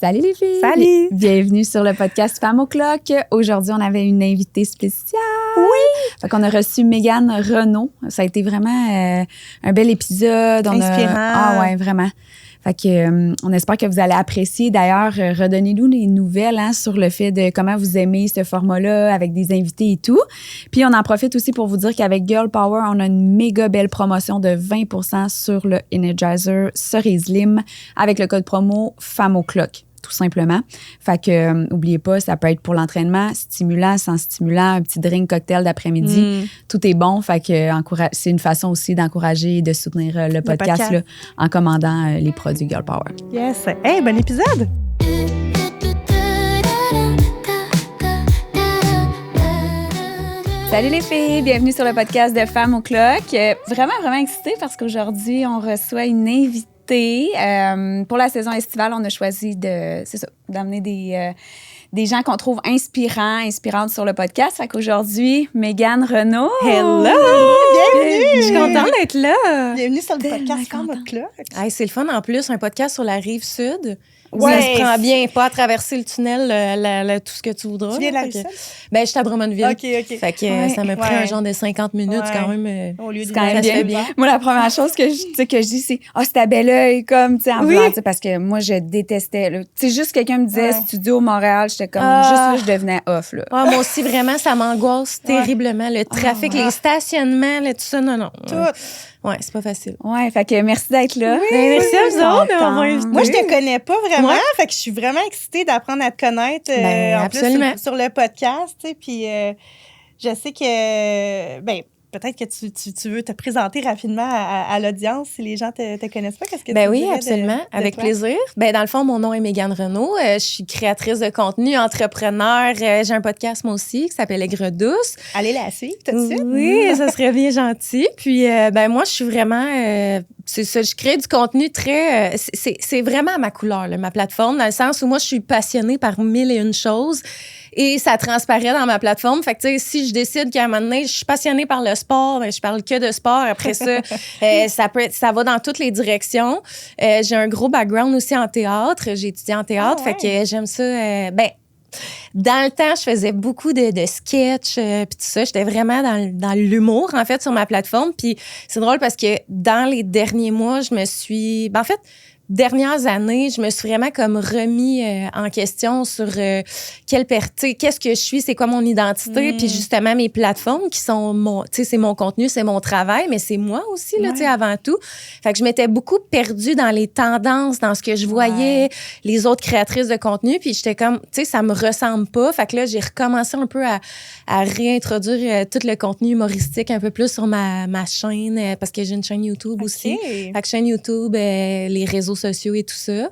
Salut les filles! Salut! Bienvenue sur le podcast Femmes au Clock. Aujourd'hui, on avait une invitée spéciale. Oui! Fait qu'on a reçu Mégane Renaud. Ça a été vraiment un bel épisode. Inspirant. Ah ouais, vraiment. Fait que, on espère que vous allez apprécier. D'ailleurs, redonnez-nous les nouvelles sur le fait de comment vous aimez ce format-là avec des invités et tout. Puis, on en profite aussi pour vous dire qu'avec Girl Power, on a une méga belle promotion de 20% sur le Energizer Cerise Lim avec le code promo Femmes au Clock, tout simplement. Fait que, oubliez pas, ça peut être pour l'entraînement, stimulant, sans stimulant, un petit drink cocktail d'après-midi. Tout est bon. Fait que c'est une façon aussi d'encourager et de soutenir le podcast. Là, en commandant les produits Girl Power. Yes! Hey, bon épisode! Salut les filles! Bienvenue sur le podcast de Femmes au Clock. Vraiment excitée parce qu'aujourd'hui, on reçoit une invitée. Pour la saison estivale, on a choisi d'amener des gens qu'on trouve inspirantes sur le podcast. Fait qu'aujourd'hui, Mégane Renaud. Hello! Bienvenue! Je suis contente d'être là. Bienvenue sur le podcast Femmes au Clock. Hey, c'est le fun en plus, un podcast sur la rive sud. Ouais. Ça se prend bien, pas à traverser le tunnel, tout ce que tu voudras. Tu viens de la rive sud? Ben, je suis à Drummondville. OK. Fait que ça m'a pris un genre de 50 minutes quand même. Au lieu de C'est quand même ça se fait bien. Moi, la première chose que je dis, c'est « Ah, c'est à bel oeil », comme, tu sais, en voulant, parce que moi, je détestais. Tu sais, juste quelqu'un me disait « Studio Montréal », j'étais comme, juste là, je devenais off, là. Moi aussi, vraiment, ça m'angoisse terriblement. Le trafic, les stationnements, tout ça, non. Tout. Ouais, c'est pas facile. Ouais, fait que merci d'être là. Oui, merci à vous autres de m'avoir invité. Moi, je te connais pas vraiment, fait que je suis vraiment excitée d'apprendre à te connaître en absolument. plus sur le podcast, tu sais, puis je sais que, peut-être que tu veux te présenter rapidement à l'audience si les gens te connaissent pas. Qu'est-ce que tu oui, dirais absolument, de avec toi? plaisir. Dans le fond, mon nom est Mégane Renaud. Je suis créatrice de contenu, entrepreneur. J'ai un podcast, moi aussi, qui s'appelle Aigre douce. Allez la suivre tout de suite. Oui, ça serait bien gentil. Puis, moi, je suis vraiment... c'est ça, je crée du contenu très... c'est vraiment ma couleur, là, ma plateforme, dans le sens où moi, je suis passionnée par 1001 choses. Et ça transparaît dans ma plateforme. Fait que, tu sais, si je décide qu'à un moment donné, je suis passionnée par le sport, je parle que de sport. Après ça, ça va dans toutes les directions. J'ai un gros background aussi en théâtre. J'ai étudié en théâtre. Fait que j'aime ça. Dans le temps, je faisais beaucoup de sketchs puis tout ça. J'étais vraiment dans l'humour, en fait, sur ma plateforme. Puis c'est drôle parce que dans les derniers mois, je me suis... dernières années, je me suis vraiment comme remis en question sur qu'est-ce que je suis, c'est quoi mon identité, puis justement mes plateformes qui sont c'est mon contenu, c'est mon travail, mais c'est moi aussi là, avant tout. Fait que je m'étais beaucoup perdue dans les tendances, dans ce que je voyais les autres créatrices de contenu, puis j'étais comme, ça me ressemble pas. Fait que là, j'ai recommencé un peu à réintroduire tout le contenu humoristique un peu plus sur ma chaîne, parce que j'ai une chaîne YouTube aussi. Fait que chaîne YouTube, les réseaux sociaux et tout ça.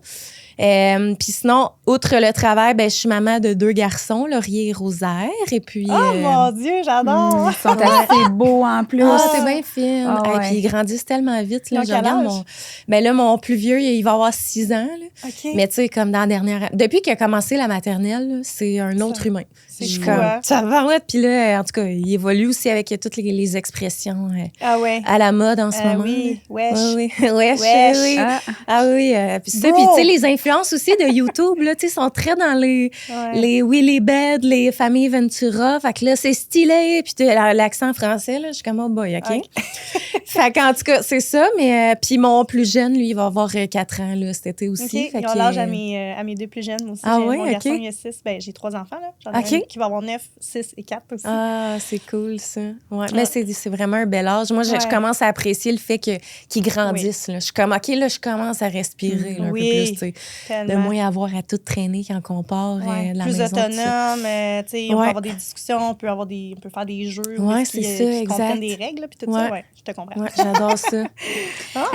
Puis sinon, outre le travail, je suis maman de 2 garçons, Laurier et Rosaire. Et puis, oh mon Dieu, j'adore! Ils sont assez beaux en plus. c'est bien fin. Puis ils grandissent tellement vite. Là, je regarde mon plus vieux, il va avoir 6 ans. Là. Okay. Mais tu sais, comme dans la dernière... Depuis qu'il a commencé la maternelle, là, c'est un autre humain. C'est comme ça va, ouais. Puis là, en tout cas, il évolue aussi avec toutes les expressions à la mode en ce moment. Oui, wesh. Oui. Wesh. Oui. Ah oui. Puis ça, puis tu sais, les influences aussi de YouTube, là, tu sais, sont très dans les Willy Bed, les familles Ventura. Fait que là, c'est stylé. Puis l'accent français, là, je suis comme, oh boy, OK. Fait qu'en tout cas, c'est ça. Mais puis mon plus jeune, lui, il va avoir 4 ans, là, cet été aussi. Okay. Ils ont l'âge à mes 2 plus jeunes, moi aussi. Mon garçon, il a 6. J'ai 3 enfants, là. J'en ai un qui va avoir 9, 6 et 4 aussi. Ah, c'est cool, ça. Ouais. Mais c'est vraiment un bel âge. Moi, je commence à apprécier le fait qu'ils grandissent. Là. Je suis comme, OK, là, je commence à respirer là, un peu plus, tu sais. De moins avoir à tout traîner quand on part de la plus maison. Plus autonome, tu sais, on peut avoir des discussions, on peut faire des jeux. Oui, c'est ça, qui exact. comprennent des règles, puis tout ça, je te comprends. Ouais, j'adore ça.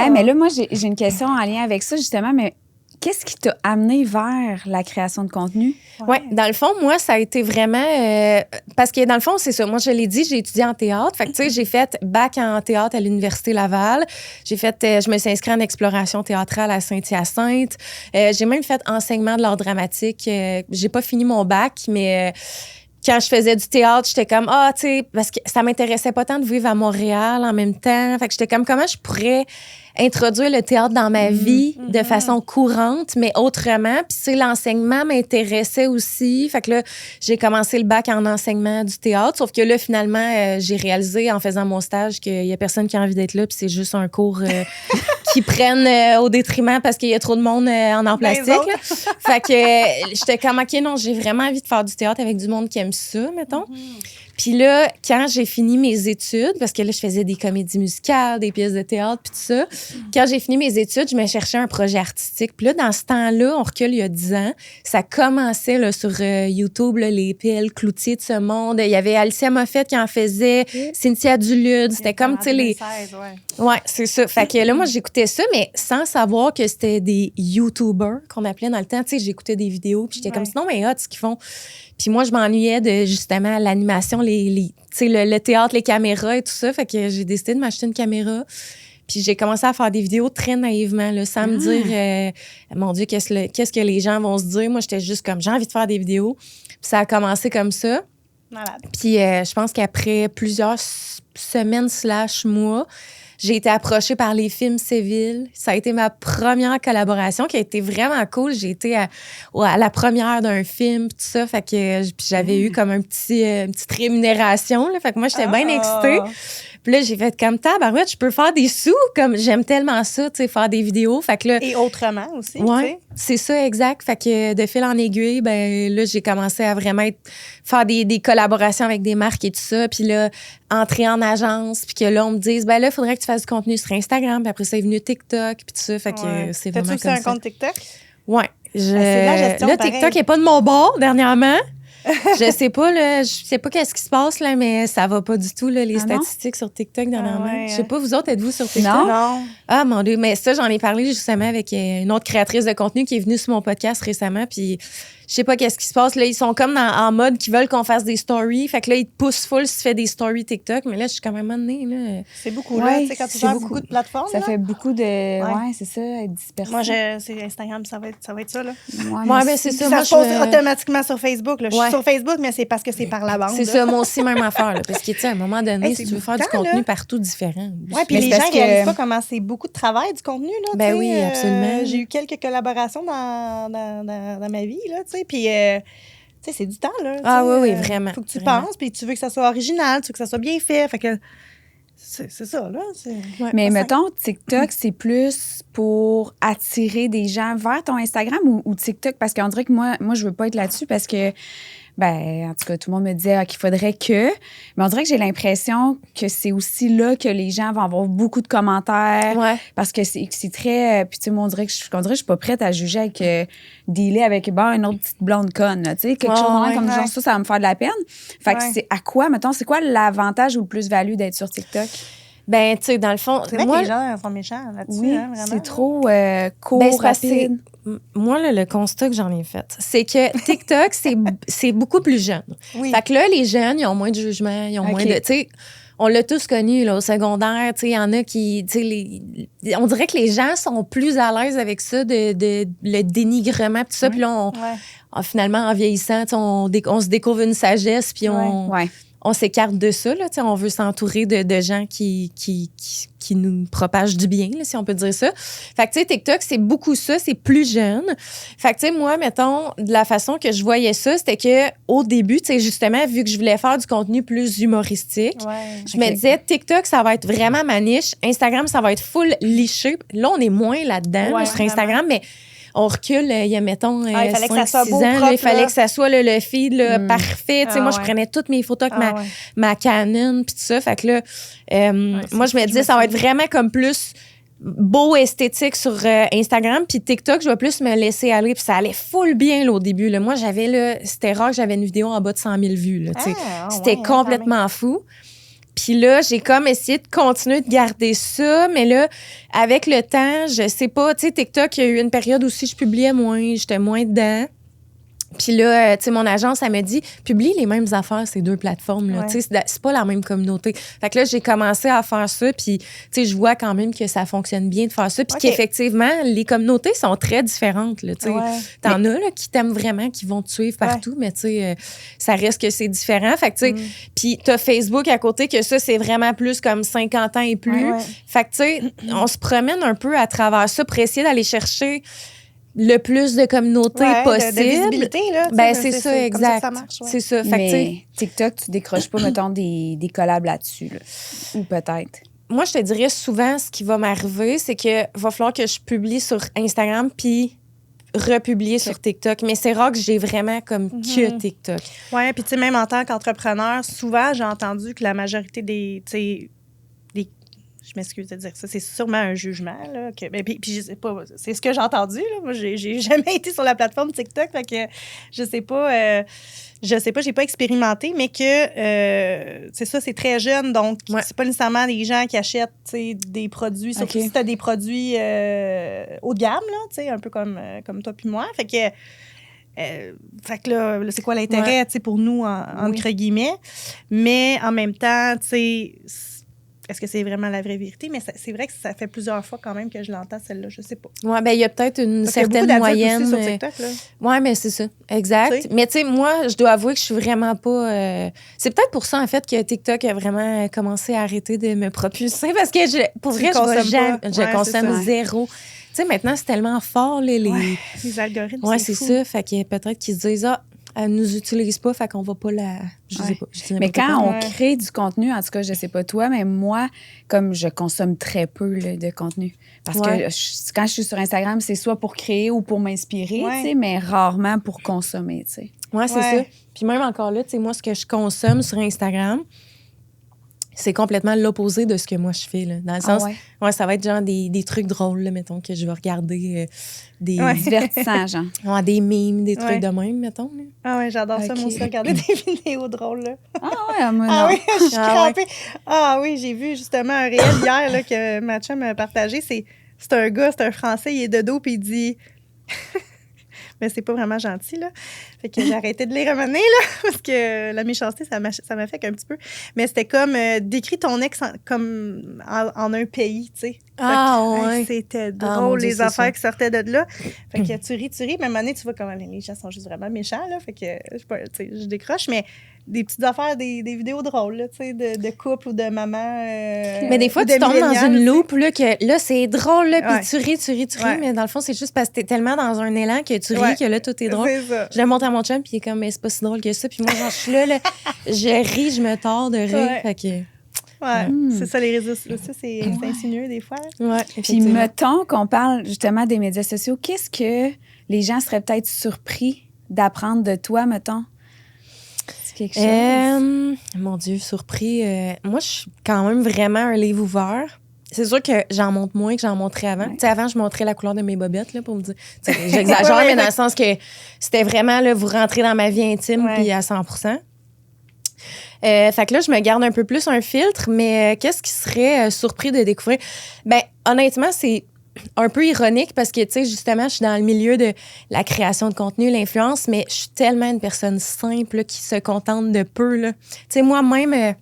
Mais là, moi, j'ai une question en lien avec ça, justement, mais qu'est-ce qui t'a amené vers la création de contenu? Oui, dans le fond, moi, ça a été vraiment... parce que dans le fond, c'est ça. Moi, je l'ai dit, j'ai étudié en théâtre. Fait que, tu sais, j'ai fait bac en théâtre à l'Université Laval. Je me suis inscrite en exploration théâtrale à Saint-Hyacinthe. J'ai même fait enseignement de l'art dramatique. J'ai pas fini mon bac, mais... quand je faisais du théâtre, j'étais comme, tu sais, parce que ça m'intéressait pas tant de vivre à Montréal en même temps. Fait que j'étais comme, comment je pourrais introduire le théâtre dans ma vie de façon courante, mais autrement. Puis, l'enseignement m'intéressait aussi. Fait que là, j'ai commencé le bac en enseignement du théâtre. Sauf que là, finalement, j'ai réalisé en faisant mon stage qu'il y a personne qui a envie d'être là, puis c'est juste un cours qui prennent au détriment parce qu'il y a trop de monde en art plastique. Fait que j'étais comme, OK, non, j'ai vraiment envie de faire du théâtre avec du monde qui aime ça, mettons. Puis là, quand j'ai fini mes études, parce que là, je faisais des comédies musicales, des pièces de théâtre, puis tout ça, quand j'ai fini mes études, je me cherchais un projet artistique. Puis là, dans ce temps-là, on recule il y a 10 ans, ça commençait là, sur YouTube, là, les PL Cloutier de ce monde. Il y avait Alicia Moffett qui en faisait, Cynthia Dulude. C'était comme, tu sais, les... Ouais, c'est ça. Fait que là, moi, j'écoutais ça, mais sans savoir que c'était des YouTubers qu'on appelait dans le temps. Tu sais, j'écoutais des vidéos, puis j'étais comme, sinon, mais hot, ce qu'ils font. Puis moi, je m'ennuyais de, justement, l'animation, le théâtre, les caméras et tout ça. Fait que j'ai décidé de m'acheter une caméra. Puis j'ai commencé à faire des vidéos très naïvement, là, sans me dire, mon Dieu, qu'est-ce que les gens vont se dire. Moi, j'étais juste comme, j'ai envie de faire des vidéos. Puis ça a commencé comme ça. Malade. Puis je pense qu'après plusieurs semaines / mois, j'ai été approchée par les films Séville. Ça a été ma première collaboration qui a été vraiment cool. J'ai été à la première d'un film, tout ça. Fait que puis j'avais eu comme une petite rémunération. Là, fait que moi, j'étais bien excitée. Puis là, j'ai fait comme tabarouette, je peux faire des sous. Comme j'aime tellement ça, tu sais, faire des vidéos. Fait que là, et autrement aussi, ouais, tu sais. c'est ça, exact. Fait que de fil en aiguille, ben là, j'ai commencé à vraiment faire des collaborations avec des marques et tout ça. Puis là, entrer en agence. Puis que là, on me dise, ben là, il faudrait que tu fasses du contenu sur Instagram. Puis après, ça est venu TikTok. Puis tout ça. Fait que c'est vraiment comme ça. T'as-tu aussi un compte TikTok? Ouais. C'est de la gestion, là, pareil. TikTok n'est pas de mon bord dernièrement. Je sais pas, là, je sais pas qu'est-ce qui se passe, là, mais ça va pas du tout, là, les statistiques sur TikTok dernièrement. Je sais pas, vous autres, êtes-vous sur TikTok? Non. Ah, mon Dieu, mais ça, j'en ai parlé justement avec une autre créatrice de contenu qui est venue sur mon podcast récemment, puis je sais pas qu'est-ce qui se passe. Là, ils sont comme en mode qu'ils veulent qu'on fasse des stories. Fait que là, ils te poussent full si tu fais des stories TikTok. Mais là, je suis quand même amenée, là. C'est beaucoup, là. Tu sais, quand tu gères beaucoup de plateformes, ça là. fait beaucoup de... Ouais, c'est ça, être dispersé. Moi, c'est Instagram, ça va être ça, là. Ouais, ben c'est ça. Ça Moi, se pose automatiquement sur Facebook, là. Je suis sur Facebook, mais c'est parce que c'est par la bande. C'est ça, moi aussi, même affaire, là. Parce que, tu sais, à un moment donné, si tu veux faire du contenu partout différent. Oui, puis les gens ne réalisent pas comment c'est beaucoup de travail, du contenu, là. Ben oui, absolument. J'ai eu quelques collaborations dans ma vie, là, tu sais. Puis... tu sais, c'est du temps, là. Ah oui, vraiment. Faut que tu penses, puis tu veux que ça soit original, tu veux que ça soit bien fait. Fait que c'est ça, là. Ouais. Mais mettons, TikTok, c'est plus pour attirer des gens vers ton Instagram ou TikTok? Parce qu'on dirait que moi, je veux pas être là-dessus parce que, ben, en tout cas, tout le monde me disait qu'il faudrait que. Mais on dirait que j'ai l'impression que c'est aussi là que les gens vont avoir beaucoup de commentaires. Ouais. Parce que c'est très. Puis, tu sais, moi, on dirait que je suis pas prête à juger avec. Dealer avec une autre petite blonde conne, tu sais, quelque chose comme genre ça va me faire de la peine. Fait que c'est à quoi, mettons, c'est quoi l'avantage ou le plus-value d'être sur TikTok? Ben, tu sais, dans le fond, c'est vrai que les gens sont méchants là-dessus, oui, hein, vraiment. c'est trop court, rapide. Moi, là, le constat que j'en ai fait, c'est que TikTok, c'est beaucoup plus jeune. Oui. Fait que là, les jeunes, ils ont moins de jugement, ils ont moins de... Tu sais, on l'a tous connu, là, au secondaire, tu sais, il y en a qui... Tu sais, on dirait que les gens sont plus à l'aise avec ça, de le dénigrement, tout ça. Puis là, finalement, en vieillissant, on se découvre une sagesse, puis on s'écarte de ça, là, on veut s'entourer de gens qui nous propagent du bien, là, si on peut dire ça. Fait que, tu sais, TikTok, c'est beaucoup ça, c'est plus jeune. Fait que, tu sais, moi, mettons, de la façon que je voyais ça, c'était qu'au début, tu sais, justement, vu que je voulais faire du contenu plus humoristique, je me disais, TikTok, ça va être vraiment ma niche. Instagram, ça va être full liché. Là, on est moins là-dedans, sur Instagram, mais... On recule, il y a, mettons, 5-6 ans. Là, il fallait que ça soit le feed là, parfait. Moi, je prenais toutes mes photos avec ma Canon puis tout ça. Fait que là, moi, je me disais, ça va être vraiment comme plus beau esthétique sur Instagram. Puis TikTok, je vais plus me laisser aller. Puis ça allait full bien là, au début. Là. Moi, c'était rare que j'avais une vidéo en bas de 100 000 vues. Là, c'était complètement fou. Puis là, j'ai comme essayé de continuer de garder ça, mais là, avec le temps, je sais pas, tu sais, TikTok, il y a eu une période aussi, je publiais moins, j'étais moins dedans. Puis là, tu sais, mon agence, elle me dit, publie les mêmes affaires, ces 2 plateformes-là. Ouais. Tu sais, c'est pas la même communauté. Fait que là, j'ai commencé à faire ça, puis, tu sais, je vois quand même que ça fonctionne bien de faire ça. Puis OK. qu'effectivement, les communautés sont très différentes, là, tu sais. Ouais. T'en as, là, qui t'aiment vraiment, qui vont te suivre partout, mais tu sais, ça reste que c'est différent. Fait que, tu sais, puis t'as Facebook à côté, que ça, c'est vraiment plus comme 50 ans et plus. Ouais. Fait que, tu sais, on se promène un peu à travers ça pour essayer d'aller chercher le plus de communautés Ouais, possible. de visibilité, là. Ben, tu sais, c'est ça, comme exact. ça marche, ouais. C'est ça. Fait que, tu sais, Mais TikTok, tu décroches pas, mettons, des collabs là-dessus, là. Ou peut-être. moi, je te dirais souvent, ce qui va m'arriver, c'est que va falloir que je publie sur Instagram puis republier sur TikTok. Mais c'est rare que j'ai vraiment comme que TikTok. Oui, puis tu sais, même en tant qu'entrepreneur, souvent, j'ai entendu que la majorité des, tu sais, je m'excuse de dire ça, c'est sûrement un jugement, là, mais puis je sais pas, c'est ce que j'ai entendu, là. Moi, j'ai jamais été sur la plateforme TikTok, fait que je sais pas, j'ai pas expérimenté, mais que, c'est ça, c'est très jeune, donc c'est pas nécessairement des gens qui achètent, tu sais, des produits, surtout si t'as des produits haut de gamme, là, tu sais, un peu comme toi puis moi, fait que là, c'est quoi l'intérêt, tu sais, pour nous, entre guillemets, mais en même temps, tu sais, est-ce que c'est vraiment la vraie vérité? Mais c'est vrai que ça fait plusieurs fois quand même que je l'entends, celle-là. Je sais pas. Oui, bien, il y a peut-être une certaine il y a moyenne. Aussi sur TikTok, là. Oui, mais c'est ça. Exact. T'sais? Mais tu sais, moi, je dois avouer que je suis vraiment pas. C'est peut-être pour ça, en fait, que TikTok a vraiment commencé à arrêter de me propulser parce que, pour vrai, je consomme zéro. Tu sais, maintenant, c'est tellement fort, les algorithmes. Oui, c'est ça. Fait que peut-être qu'ils se disent, elle nous utilise pas, fait qu'on va pas la. Je sais pas. Mais quand on crée du contenu, en tout cas, je sais pas toi, mais moi, comme je consomme très peu là, de contenu. Parce que quand je suis sur Instagram, c'est soit pour créer ou pour m'inspirer, tu sais, mais rarement pour consommer, tu sais. Oui, c'est ça. Puis même encore là, tu sais, moi, ce que je consomme sur Instagram, c'est complètement l'opposé de ce que moi je fais. Là. Dans le sens, ça va être genre des trucs drôles, là, mettons, que je vais regarder des divertissants, genre. Des mimes, des trucs de même, mettons. Là. Ah ouais, j'adore ça, moi aussi, regarder des vidéos drôles. Là. Ah ouais, moi, ah oui, je suis crampée. Ah oui, j'ai vu justement un réel hier là, que ma chum m'a partagé. C'est un gars, c'est un Français, il est de dos, puis il dit... Mais c'est pas vraiment gentil, là. Fait que j'ai arrêté de les ramener, là, parce que la méchanceté, ça m'a fait un petit peu. Mais c'était comme, décris ton ex comme en un pays, tu sais. C'était drôle, les affaires qui sortaient de là. Fait que tu ris, mais à un moment donné, tu vois comment les gens sont juste vraiment méchants, là. Fait que, je décroche, mais des petites affaires, des vidéos drôles, là, tu sais, de couple ou de maman. Mais des fois, tu tombes dans une loupe, là, que là, c'est drôle, là, puis tu ris, mais dans le fond, c'est juste parce que t'es tellement dans un élan que tu ris que là, tout est drôle. Je le montre à mon chum, puis il est comme, mais c'est pas si drôle que ça. Puis moi, genre, je suis là, je ris, je me tords de rire. Fait que. C'est ça, les réseaux sociaux, c'est insinueux des fois. Puis mettons qu'on parle justement des médias sociaux, qu'est-ce que les gens seraient peut-être surpris d'apprendre de toi, mettons? C'est quelque chose? Mon Dieu, surpris. Moi, je suis quand même vraiment un livre ouvert. C'est sûr que j'en montre moins que j'en montrais avant. Tu sais, avant, je montrais la couleur de mes bobettes, là, pour me dire... J'exagère, mais dans le sens que c'était vraiment, là, vous rentrez dans ma vie intime, puis à 100%. Fait que là, je me garde un peu plus un filtre, mais qu'est-ce qui serait surpris de découvrir? Ben, honnêtement, c'est un peu ironique parce que, tu sais, justement, je suis dans le milieu de la création de contenu, l'influence, mais je suis tellement une personne simple là, qui se contente de peu, là. Tu sais, moi-même...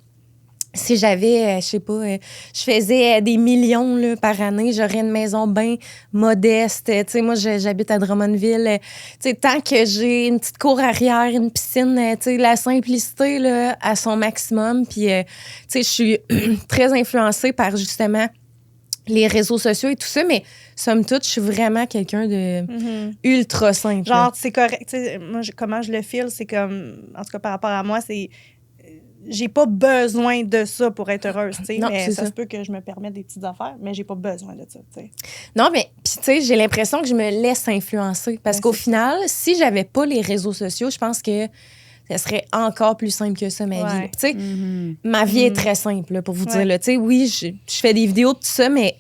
si j'avais, je sais pas, je faisais des millions là, par année, j'aurais une maison bien modeste. Tu sais, moi, j'habite à Drummondville. Tu sais, tant que j'ai une petite cour arrière, une piscine, tu sais, la simplicité là, à son maximum. Puis, tu sais, je suis très influencée par, justement, les réseaux sociaux et tout ça, mais somme toute, je suis vraiment quelqu'un de ultra simple. Genre, c'est correct. Tu sais, moi, comment je le file, c'est comme, en tout cas, par rapport à moi, c'est... J'ai pas besoin de ça pour être heureuse, tu sais. Mais ça se peut que je me permette des petites affaires, mais j'ai pas besoin de ça, tu sais. Non, mais, puis tu sais, j'ai l'impression que je me laisse influencer. Parce qu'au final, si j'avais pas les réseaux sociaux, je pense que ça serait encore plus simple que ça, ma vie. Tu sais, ma vie est très simple, là, pour vous dire, là. Tu sais, oui, je fais des vidéos de tout ça, mais...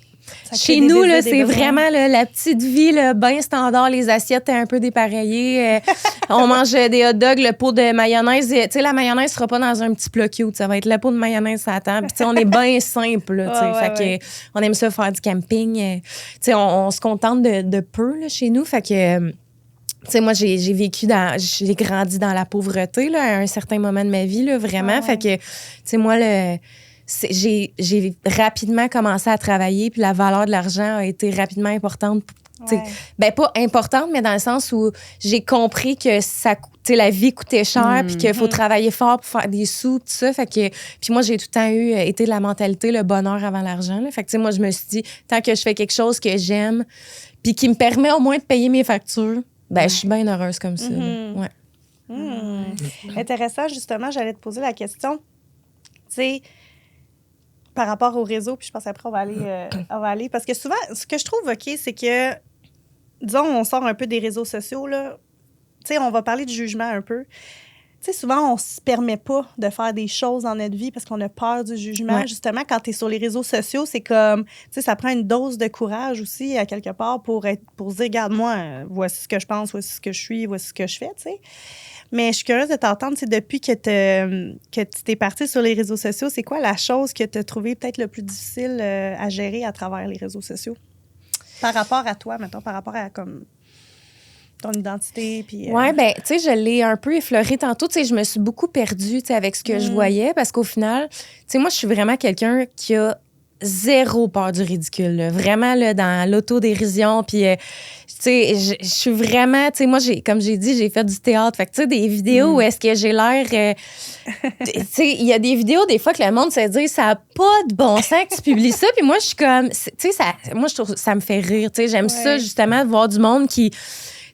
Chez nous, là, c'est vraiment là, la petite vie, bien standard. Les assiettes un peu dépareillées. On mange des hot dogs, le pot de mayonnaise. Tu sais, la mayonnaise ne sera pas dans un petit plat cute. Ça va être le pot de mayonnaise à la table. Puis, on est bien simple. Là, fait que, on aime ça faire du camping. Tu sais, on se contente de peu là, chez nous. Fait que... Tu sais, moi, j'ai grandi dans la pauvreté, là, à un certain moment de ma vie, là, vraiment. Fait que, tu sais, moi, j'ai rapidement commencé à travailler, puis la valeur de l'argent a été rapidement importante. Ben, pas importante, mais dans le sens où j'ai compris que la vie coûtait cher, puis qu'il faut travailler fort pour faire des sous, tout ça. Fait que, puis moi, j'ai tout le temps été de la mentalité, le bonheur avant l'argent, là. Fait que, tu sais, moi, je me suis dit, tant que je fais quelque chose que j'aime, puis qui me permet au moins de payer mes factures, ben, je suis bien heureuse comme ça. Intéressant, justement, j'allais te poser la question. Tu sais, par rapport au réseau, puis je pense après, on va aller. Parce que souvent, ce que je trouve OK, c'est que, disons, on sort un peu des réseaux sociaux, là. Tu sais, on va parler de jugement un peu. Tu sais, souvent, on se permet pas de faire des choses dans notre vie parce qu'on a peur du jugement. Ouais. Justement, quand tu es sur les réseaux sociaux, c'est comme, tu sais, ça prend une dose de courage aussi, à quelque part, pour se dire, regarde-moi, voici ce que je pense, voici ce que je suis, voici ce que je fais, tu sais. Mais je suis curieuse de t'entendre, c'est depuis que tu t'es partie sur les réseaux sociaux, c'est quoi la chose que tu as trouvé peut-être le plus difficile à gérer à travers les réseaux sociaux? Par rapport à toi, mettons, par rapport à comme ton identité. Puis, Oui, bien, tu sais, je l'ai un peu effleuré tantôt. Tu sais, je me suis beaucoup perdue, tu sais, avec ce que je voyais parce qu'au final, tu sais, moi, je suis vraiment quelqu'un qui a zéro peur du ridicule, là. Vraiment, là, dans l'autodérision. Puis, tu sais, je suis vraiment, tu sais, moi, comme j'ai dit, j'ai fait du théâtre. Fait que, tu sais, des vidéos où est-ce que j'ai l'air... tu sais, il y a des vidéos, des fois, que le monde se dit, ça n'a pas de bon sens que tu publies ça. Puis moi, je suis comme... Tu sais, moi, je trouve ça me fait rire. Tu sais, j'aime ça, justement, de voir du monde qui...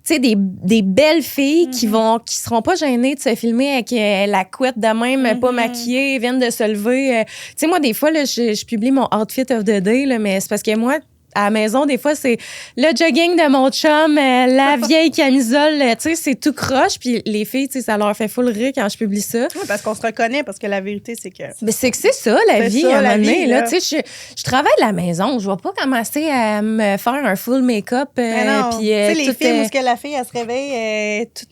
Tu sais, des belles filles qui seront pas gênées de se filmer avec la couette de même, pas maquillée, viennent de se lever. Tu sais, moi, des fois, là, je publie mon outfit of the day, là, mais c'est parce que moi, à la maison, des fois, c'est le jogging de mon chum, la vieille camisole, tu sais, c'est tout croche. Puis les filles, tu sais, ça leur fait full rire quand je publie ça. Oui, parce qu'on se reconnaît, parce que la vérité, c'est que... Mais c'est que c'est ça, la vie, à un moment donné. Là, tu sais, je travaille de la maison. Je vais pas commencer à me faire un full make-up. Tu sais, les films où que la fille, elle se réveille toute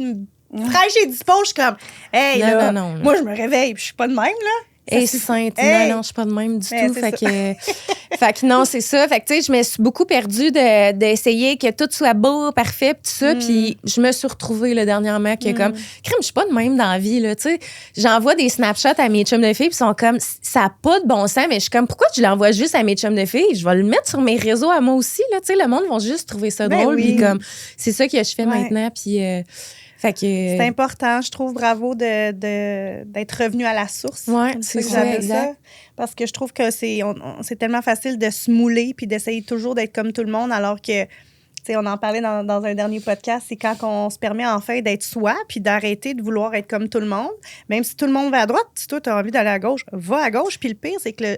fraîche et dispo, je suis comme, hey, non. Moi, je me réveille, puis je suis pas de même, là. Et sainte. Non, je suis pas de même du tout. Fait que non, c'est ça. Fait que, tu sais, je me suis beaucoup perdue d'essayer que tout soit beau, parfait, tout ça. Puis je me suis retrouvée, là, dernièrement, que comme, crème, je suis pas de même dans la vie, là, tu sais. J'envoie des Snapchats à mes chums de filles, puis ils sont comme, ça a pas de bon sens, mais je suis comme, pourquoi tu l'envoies juste à mes chums de filles? Je vais le mettre sur mes réseaux à moi aussi, là, tu sais. Le monde va juste trouver ça drôle. Puis comme, c'est ça que je fais maintenant. Puis, fait que... C'est important, je trouve, bravo d'être revenu à la source. Oui, c'est ça, exact. Parce que je trouve que c'est tellement facile de se mouler puis d'essayer toujours d'être comme tout le monde, alors que, tu sais, on en parlait dans un dernier podcast, c'est quand on se permet enfin d'être soi puis d'arrêter de vouloir être comme tout le monde. Même si tout le monde va à droite, si toi, tu as envie d'aller à gauche, va à gauche. Puis le pire, c'est que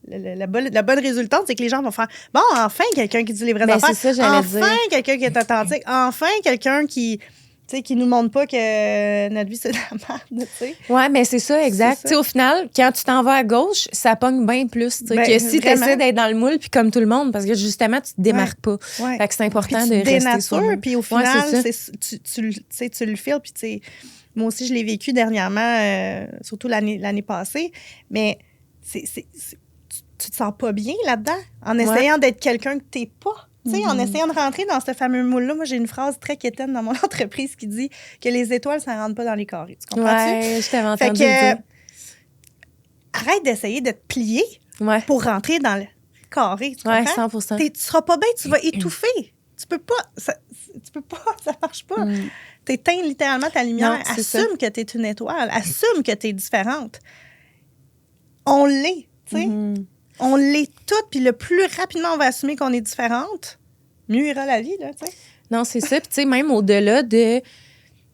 la bonne résultante, c'est que les gens vont faire « Bon, enfin, quelqu'un qui dit les vraies affaires. C'est ça, enfin, quelqu'un qui est authentique. Enfin, quelqu'un qui nous montre pas que notre vie, c'est de la merde. » tu sais. Oui, mais c'est ça, exact. Tu sais, au final, quand tu t'en vas à gauche, ça pogne bien plus que si tu essaies d'être dans le moule puis comme tout le monde, parce que justement, tu te démarques pas. Ouais. Fait que c'est important de rester soi-même. Puis au final, tu le files. Puis tu sais, moi aussi, je l'ai vécu dernièrement, surtout l'année passée. Mais tu te sens pas bien là-dedans en essayant d'être quelqu'un que t'es pas. Tu sais, en essayant de rentrer dans ce fameux moule-là. Moi, j'ai une phrase très quétaine dans mon entreprise qui dit que les étoiles, ça ne rentre pas dans les carrés. Tu comprends-tu? Oui, je t'avais entendu dire. Arrête d'essayer de te plier pour rentrer dans le carré. Tu comprends? 100%. Tu seras pas bien, tu vas étouffer. Tu peux pas, ça marche pas. T'éteins littéralement ta lumière. Non, assume que t'es une étoile. Assume que t'es différente. On l'est, tu sais. On l'est toutes, puis le plus rapidement on va assumer qu'on est différente, mieux ira la vie, là, tu sais. Non, c'est ça. Puis, tu sais, même au-delà de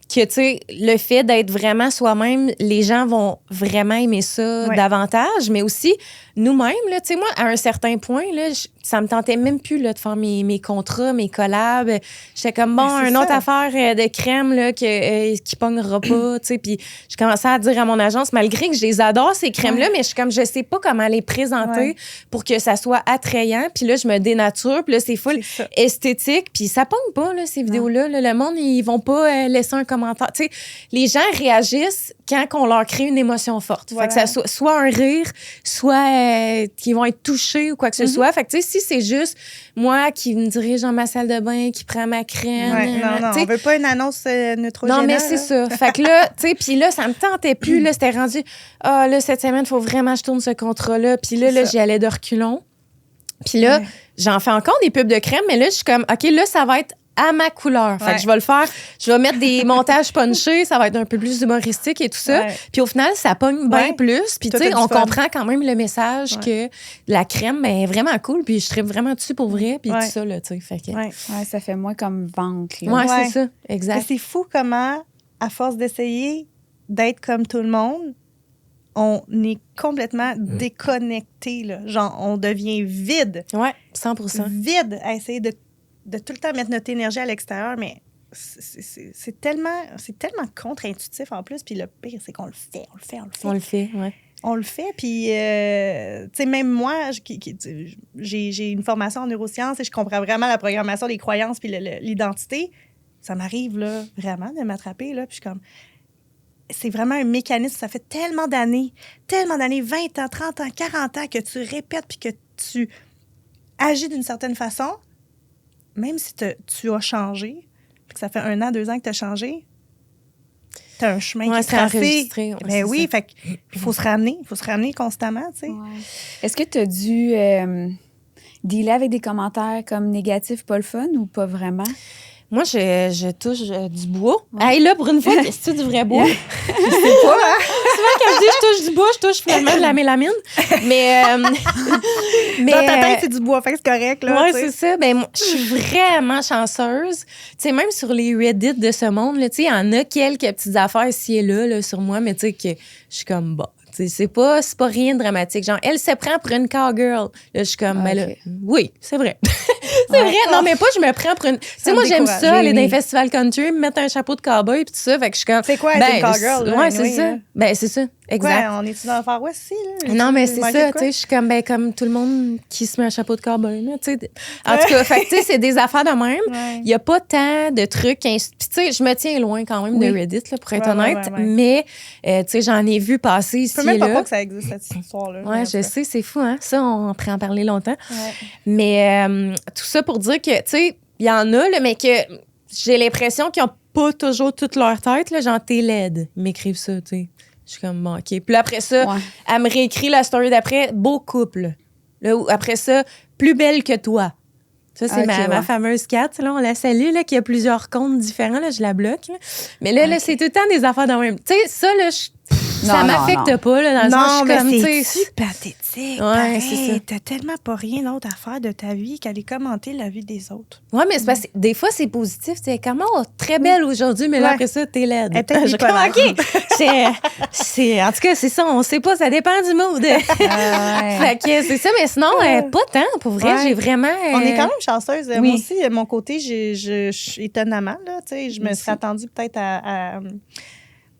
que, tu sais, le fait d'être vraiment soi-même, les gens vont vraiment aimer ça davantage, mais aussi nous-mêmes, là, tu sais, moi, à un certain point, là, ça me tentait même plus, là, de faire mes contrats, mes collabs. J'étais comme, bon, une autre affaire de crème, là, qui pognera pas, tu sais, puis je commençais à dire à mon agence, malgré que je les adore, ces crèmes-là, mais je suis comme, je sais pas comment les présenter pour que ça soit attrayant, puis là, je me dénature, puis là, c'est full esthétique, puis ça pogne pas, là, ces vidéos-là, là, le monde, ils vont pas laisser un commentaire, tu sais, les gens réagissent quand on leur crée une émotion forte. Fait que ça soit un rire, soit qu'ils vont être touchés ou quoi que ce soit. Fait que, tu sais, si c'est juste moi qui me dirige dans ma salle de bain, qui prend ma crème. Non, on veut pas une annonce Neutrogena. Non, mais c'est ça. Fait que là, tu sais, puis là, ça me tentait plus. Là, c'était rendu, là, cette semaine, il faut vraiment que je tourne ce contrat-là. Puis là, j'y allais de reculons. Puis là, j'en fais encore des pubs de crème, mais là, je suis comme, OK, là, ça va être à ma couleur. Fait que je vais le faire. Je vais mettre des montages punchés. Ça va être un peu plus humoristique et tout ça. Puis au final, ça pogne bien plus. Puis tu sais, on comprend quand même le message que la crème est vraiment cool. Puis je tripe vraiment dessus pour vrai. Puis tout ça, là, tu sais. Fait que... ça fait moins comme vente. Oui, c'est ça. Exact. Mais c'est fou comment, à force d'essayer d'être comme tout le monde, on est complètement déconnecté, là. Genre, on devient vide. Oui, 100%. Vide à essayer de tout le temps mettre notre énergie à l'extérieur, mais c'est tellement contre-intuitif en plus. Puis le pire, c'est qu'on le fait. On le fait, oui. On le fait, puis, tu sais, même moi, j'ai une formation en neurosciences et je comprends vraiment la programmation des croyances puis l'identité. Ça m'arrive, là, vraiment, de m'attraper, là, puis je suis comme... C'est vraiment un mécanisme, ça fait tellement d'années, 20 ans, 30 ans, 40 ans que tu répètes puis que tu agis d'une certaine façon, même si tu as changé, puis que ça fait 1 an, 2 ans que tu as changé, tu as un chemin qui est tracé. Mais oui, fait qu'il faut se ramener constamment, tu sais. Ouais. Est-ce que tu as dû dealer avec des commentaires comme négatifs, pas le fun ou pas vraiment? Moi, je touche du bois. Hey, là, pour une fois, c'est-tu du vrai bois? Je sais pas, hein? Souvent, quand je dis je touche du bois, je touche finalement de la mélamine. Mais dans ta tête, c'est du bois, fait que c'est correct, là. Oui, c'est ça. Ben, moi, je suis vraiment chanceuse. Tu sais, même sur les Reddit de ce monde, tu sais, il y en a quelques petites affaires ici et là, sur moi, mais tu sais, que je suis comme, bah. C'est pas rien de dramatique. Genre, elle se prend pour une cowgirl. Là, je suis comme, ben là, oui, c'est vrai. C'est vrai. Non, mais pas, je me prends pour une. Tu sais, moi, j'aime ça, aller dans les festivals country, me mettre un chapeau de cowboy, puis tout ça. Fait que je suis comme. C'est quoi, être une cowgirl? Ouais, c'est ça. Ben, c'est ça. Exact. Ouais, on est-tu dans le Far West, là? Non, mais c'est ça, tu sais, je suis comme tout le monde qui se met un chapeau de cowboy, là, tu sais. En tout cas, fait que, tu sais, c'est des affaires de même. Il n'y a pas tant de trucs. Puis, tu sais, je me tiens loin quand même de Reddit, là, pour être honnête. Mais, tu sais, j'en ai vu passer ici et là. Je peux même pas que ça existe, cette histoire-là. Oui, je sais, c'est fou, hein. Ça, on pourrait en parler longtemps. Mais, tout ça pour dire que, tu sais, il y en a, là, mais que j'ai l'impression qu'ils n'ont pas toujours toute leur tête, là. Genre, t'es laide. Ils m'écrivent ça, tu sais. Je suis comme, bon, OK. Puis là, après ça, elle me réécrit la story d'après, beau couple. Là, après ça, plus belle que toi. Ça, c'est ma fameuse Kat, là, on la salue, là, qui a plusieurs comptes différents, là, je la bloque. Là. Mais là, c'est tout le temps des affaires dans le même. Tu sais, ça, là, ça m'affecte pas, là, dans le sens, je suis comme, c'est pathétique. Ouais, c'est ça. T'as tellement pas rien d'autre à faire de ta vie qu'aller commenter la vie des autres. Ouais, mais c'est parce que des fois, c'est positif. Tu sais, comment, très belle aujourd'hui, mais là, après ça, t'es laide. Elle est peut-être OK. En tout cas, c'est ça, on sait pas, ça dépend du mood. Fait que c'est ça, mais sinon, pas tant, pour vrai, j'ai vraiment... On est quand même chanceuse. Moi aussi, de mon côté, je suis étonnamment, là, tu sais, je me serais attendue peut-être à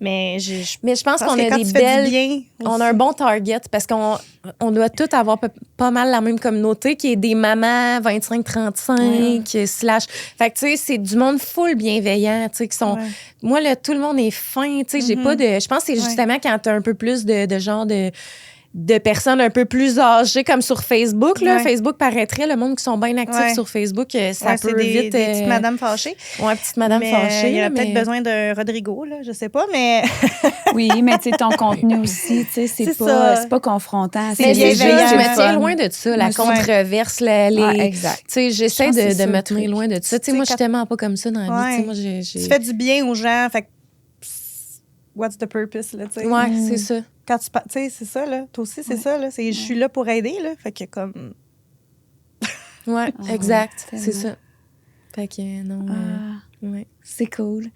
mais je pense qu'on a des belles... On a un bon target parce qu'on doit tous avoir pas mal la même communauté qui est des mamans 25-35 slash... Fait que, tu sais, c'est du monde full bienveillant, tu sais, qui sont... Moi, là, tout le monde est fin, tu sais, j'ai pas de... Je pense que c'est justement quand t'as un peu plus de genre de personnes un peu plus âgées, comme sur Facebook. Là. Facebook paraîtrait, le monde qui sont bien actifs sur Facebook, ça peut vite... des petites madames fâchées. Ouais, petite madame fâchée. Il y a peut-être besoin de Rodrigo, là, je sais pas, mais... Oui, mais tu sais, ton contenu aussi, tu sais, c'est pas confrontant. Mais je me tiens loin de ça, la controverse, exact. Tu sais, j'essaie de me tenir loin de ça. Tu sais, moi, je suis tellement pas comme ça dans la vie. Moi, tu fais du bien aux gens, fait que... What's the purpose, là, tu sais? Ouais, c'est ça. Quand tu sais, c'est ça, là. Toi aussi, c'est ça, là. Je suis là pour aider, là. Fait que comme... Ouais, exact. C'est ça. Fait que non... ouais. C'est cool.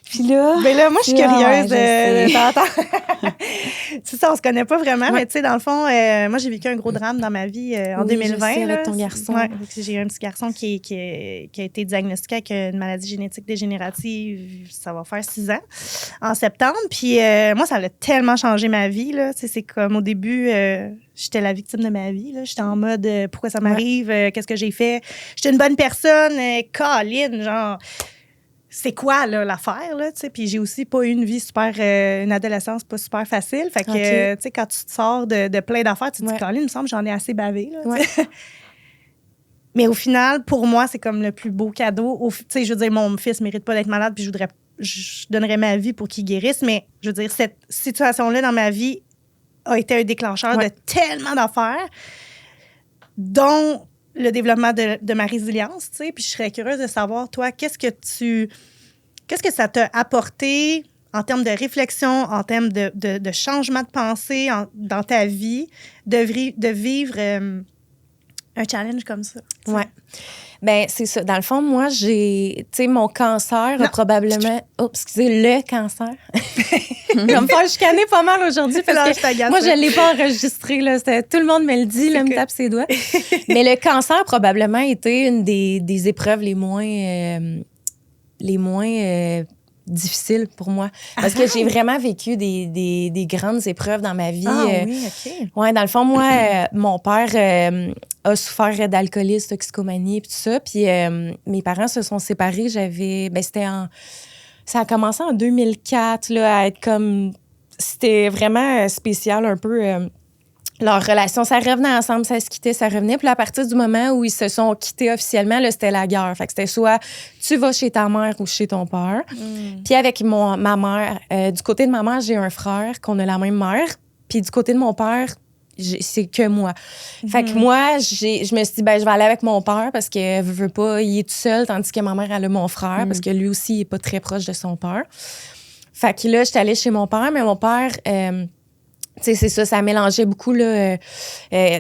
Puis là... Ben là, moi, je suis curieuse de t'entendre. C'est ça, on se connaît pas vraiment, mais tu sais, dans le fond, moi, j'ai vécu un gros drame dans ma vie en 2020. Je sais, là, avec ton garçon. Ouais, j'ai eu un petit garçon qui a été diagnostiqué avec une maladie génétique dégénérative. Ça va faire 6 ans, en septembre. Puis moi, ça a tellement changé ma vie, là. Tu sais, c'est comme au début... j'étais la victime de ma vie. Là. J'étais en mode pourquoi ça m'arrive, qu'est-ce que j'ai fait. J'étais une bonne personne, câline, genre... C'est quoi, là, l'affaire, là, tu sais? Puis j'ai aussi pas eu une vie super... une adolescence pas super facile. Fait que, tu sais, quand tu te sors de plein d'affaires, tu te dis, Colin, il me semble que j'en ai assez bavé, là, Mais au final, pour moi, c'est comme le plus beau cadeau. Tu sais, je veux dire, mon fils mérite pas d'être malade, puis je donnerais ma vie pour qu'il guérisse, mais je veux dire, cette situation-là dans ma vie a été un déclencheur de tellement d'affaires, dont le développement de ma résilience, tu sais. Puis je serais curieuse de savoir, toi, qu'est-ce que ça t'a apporté en termes de réflexion, en termes de changement de pensée dans ta vie, de vivre un challenge comme ça? Oui. Ben c'est ça. Dans le fond, moi, tu sais, mon cancer a probablement... Oh, excusez, le cancer. Je vais me faire chicaner pas mal aujourd'hui parce que moi, je ne l'ai pas enregistré. Là. Tout le monde me le dit, là, me tape ses doigts. Mais le cancer a probablement été une des épreuves les moins difficiles pour moi. Parce que j'ai vraiment vécu des grandes épreuves dans ma vie. Ah oui, OK. Ouais, dans le fond, moi, mon père a souffert d'alcoolisme, toxicomanie, puis tout ça. Puis mes parents se sont séparés. Ça a commencé en 2004, là, à être comme... C'était vraiment spécial un peu... leur relation, ça revenait ensemble, ça se quittait, ça revenait. Puis là, à partir du moment où ils se sont quittés officiellement, là, c'était la guerre. Fait que c'était soit tu vas chez ta mère ou chez ton père. Puis avec ma mère, du côté de ma mère, j'ai un frère qu'on a la même mère. Puis du côté de mon père, c'est que moi. Fait que moi, je me suis dit, je vais aller avec mon père parce que veut pas, il est tout seul, tandis que ma mère, elle a mon frère parce que lui aussi, il est pas très proche de son père. Fait que là, j'étais allée chez mon père, mais mon père... tu sais, c'est ça mélangeait beaucoup, là,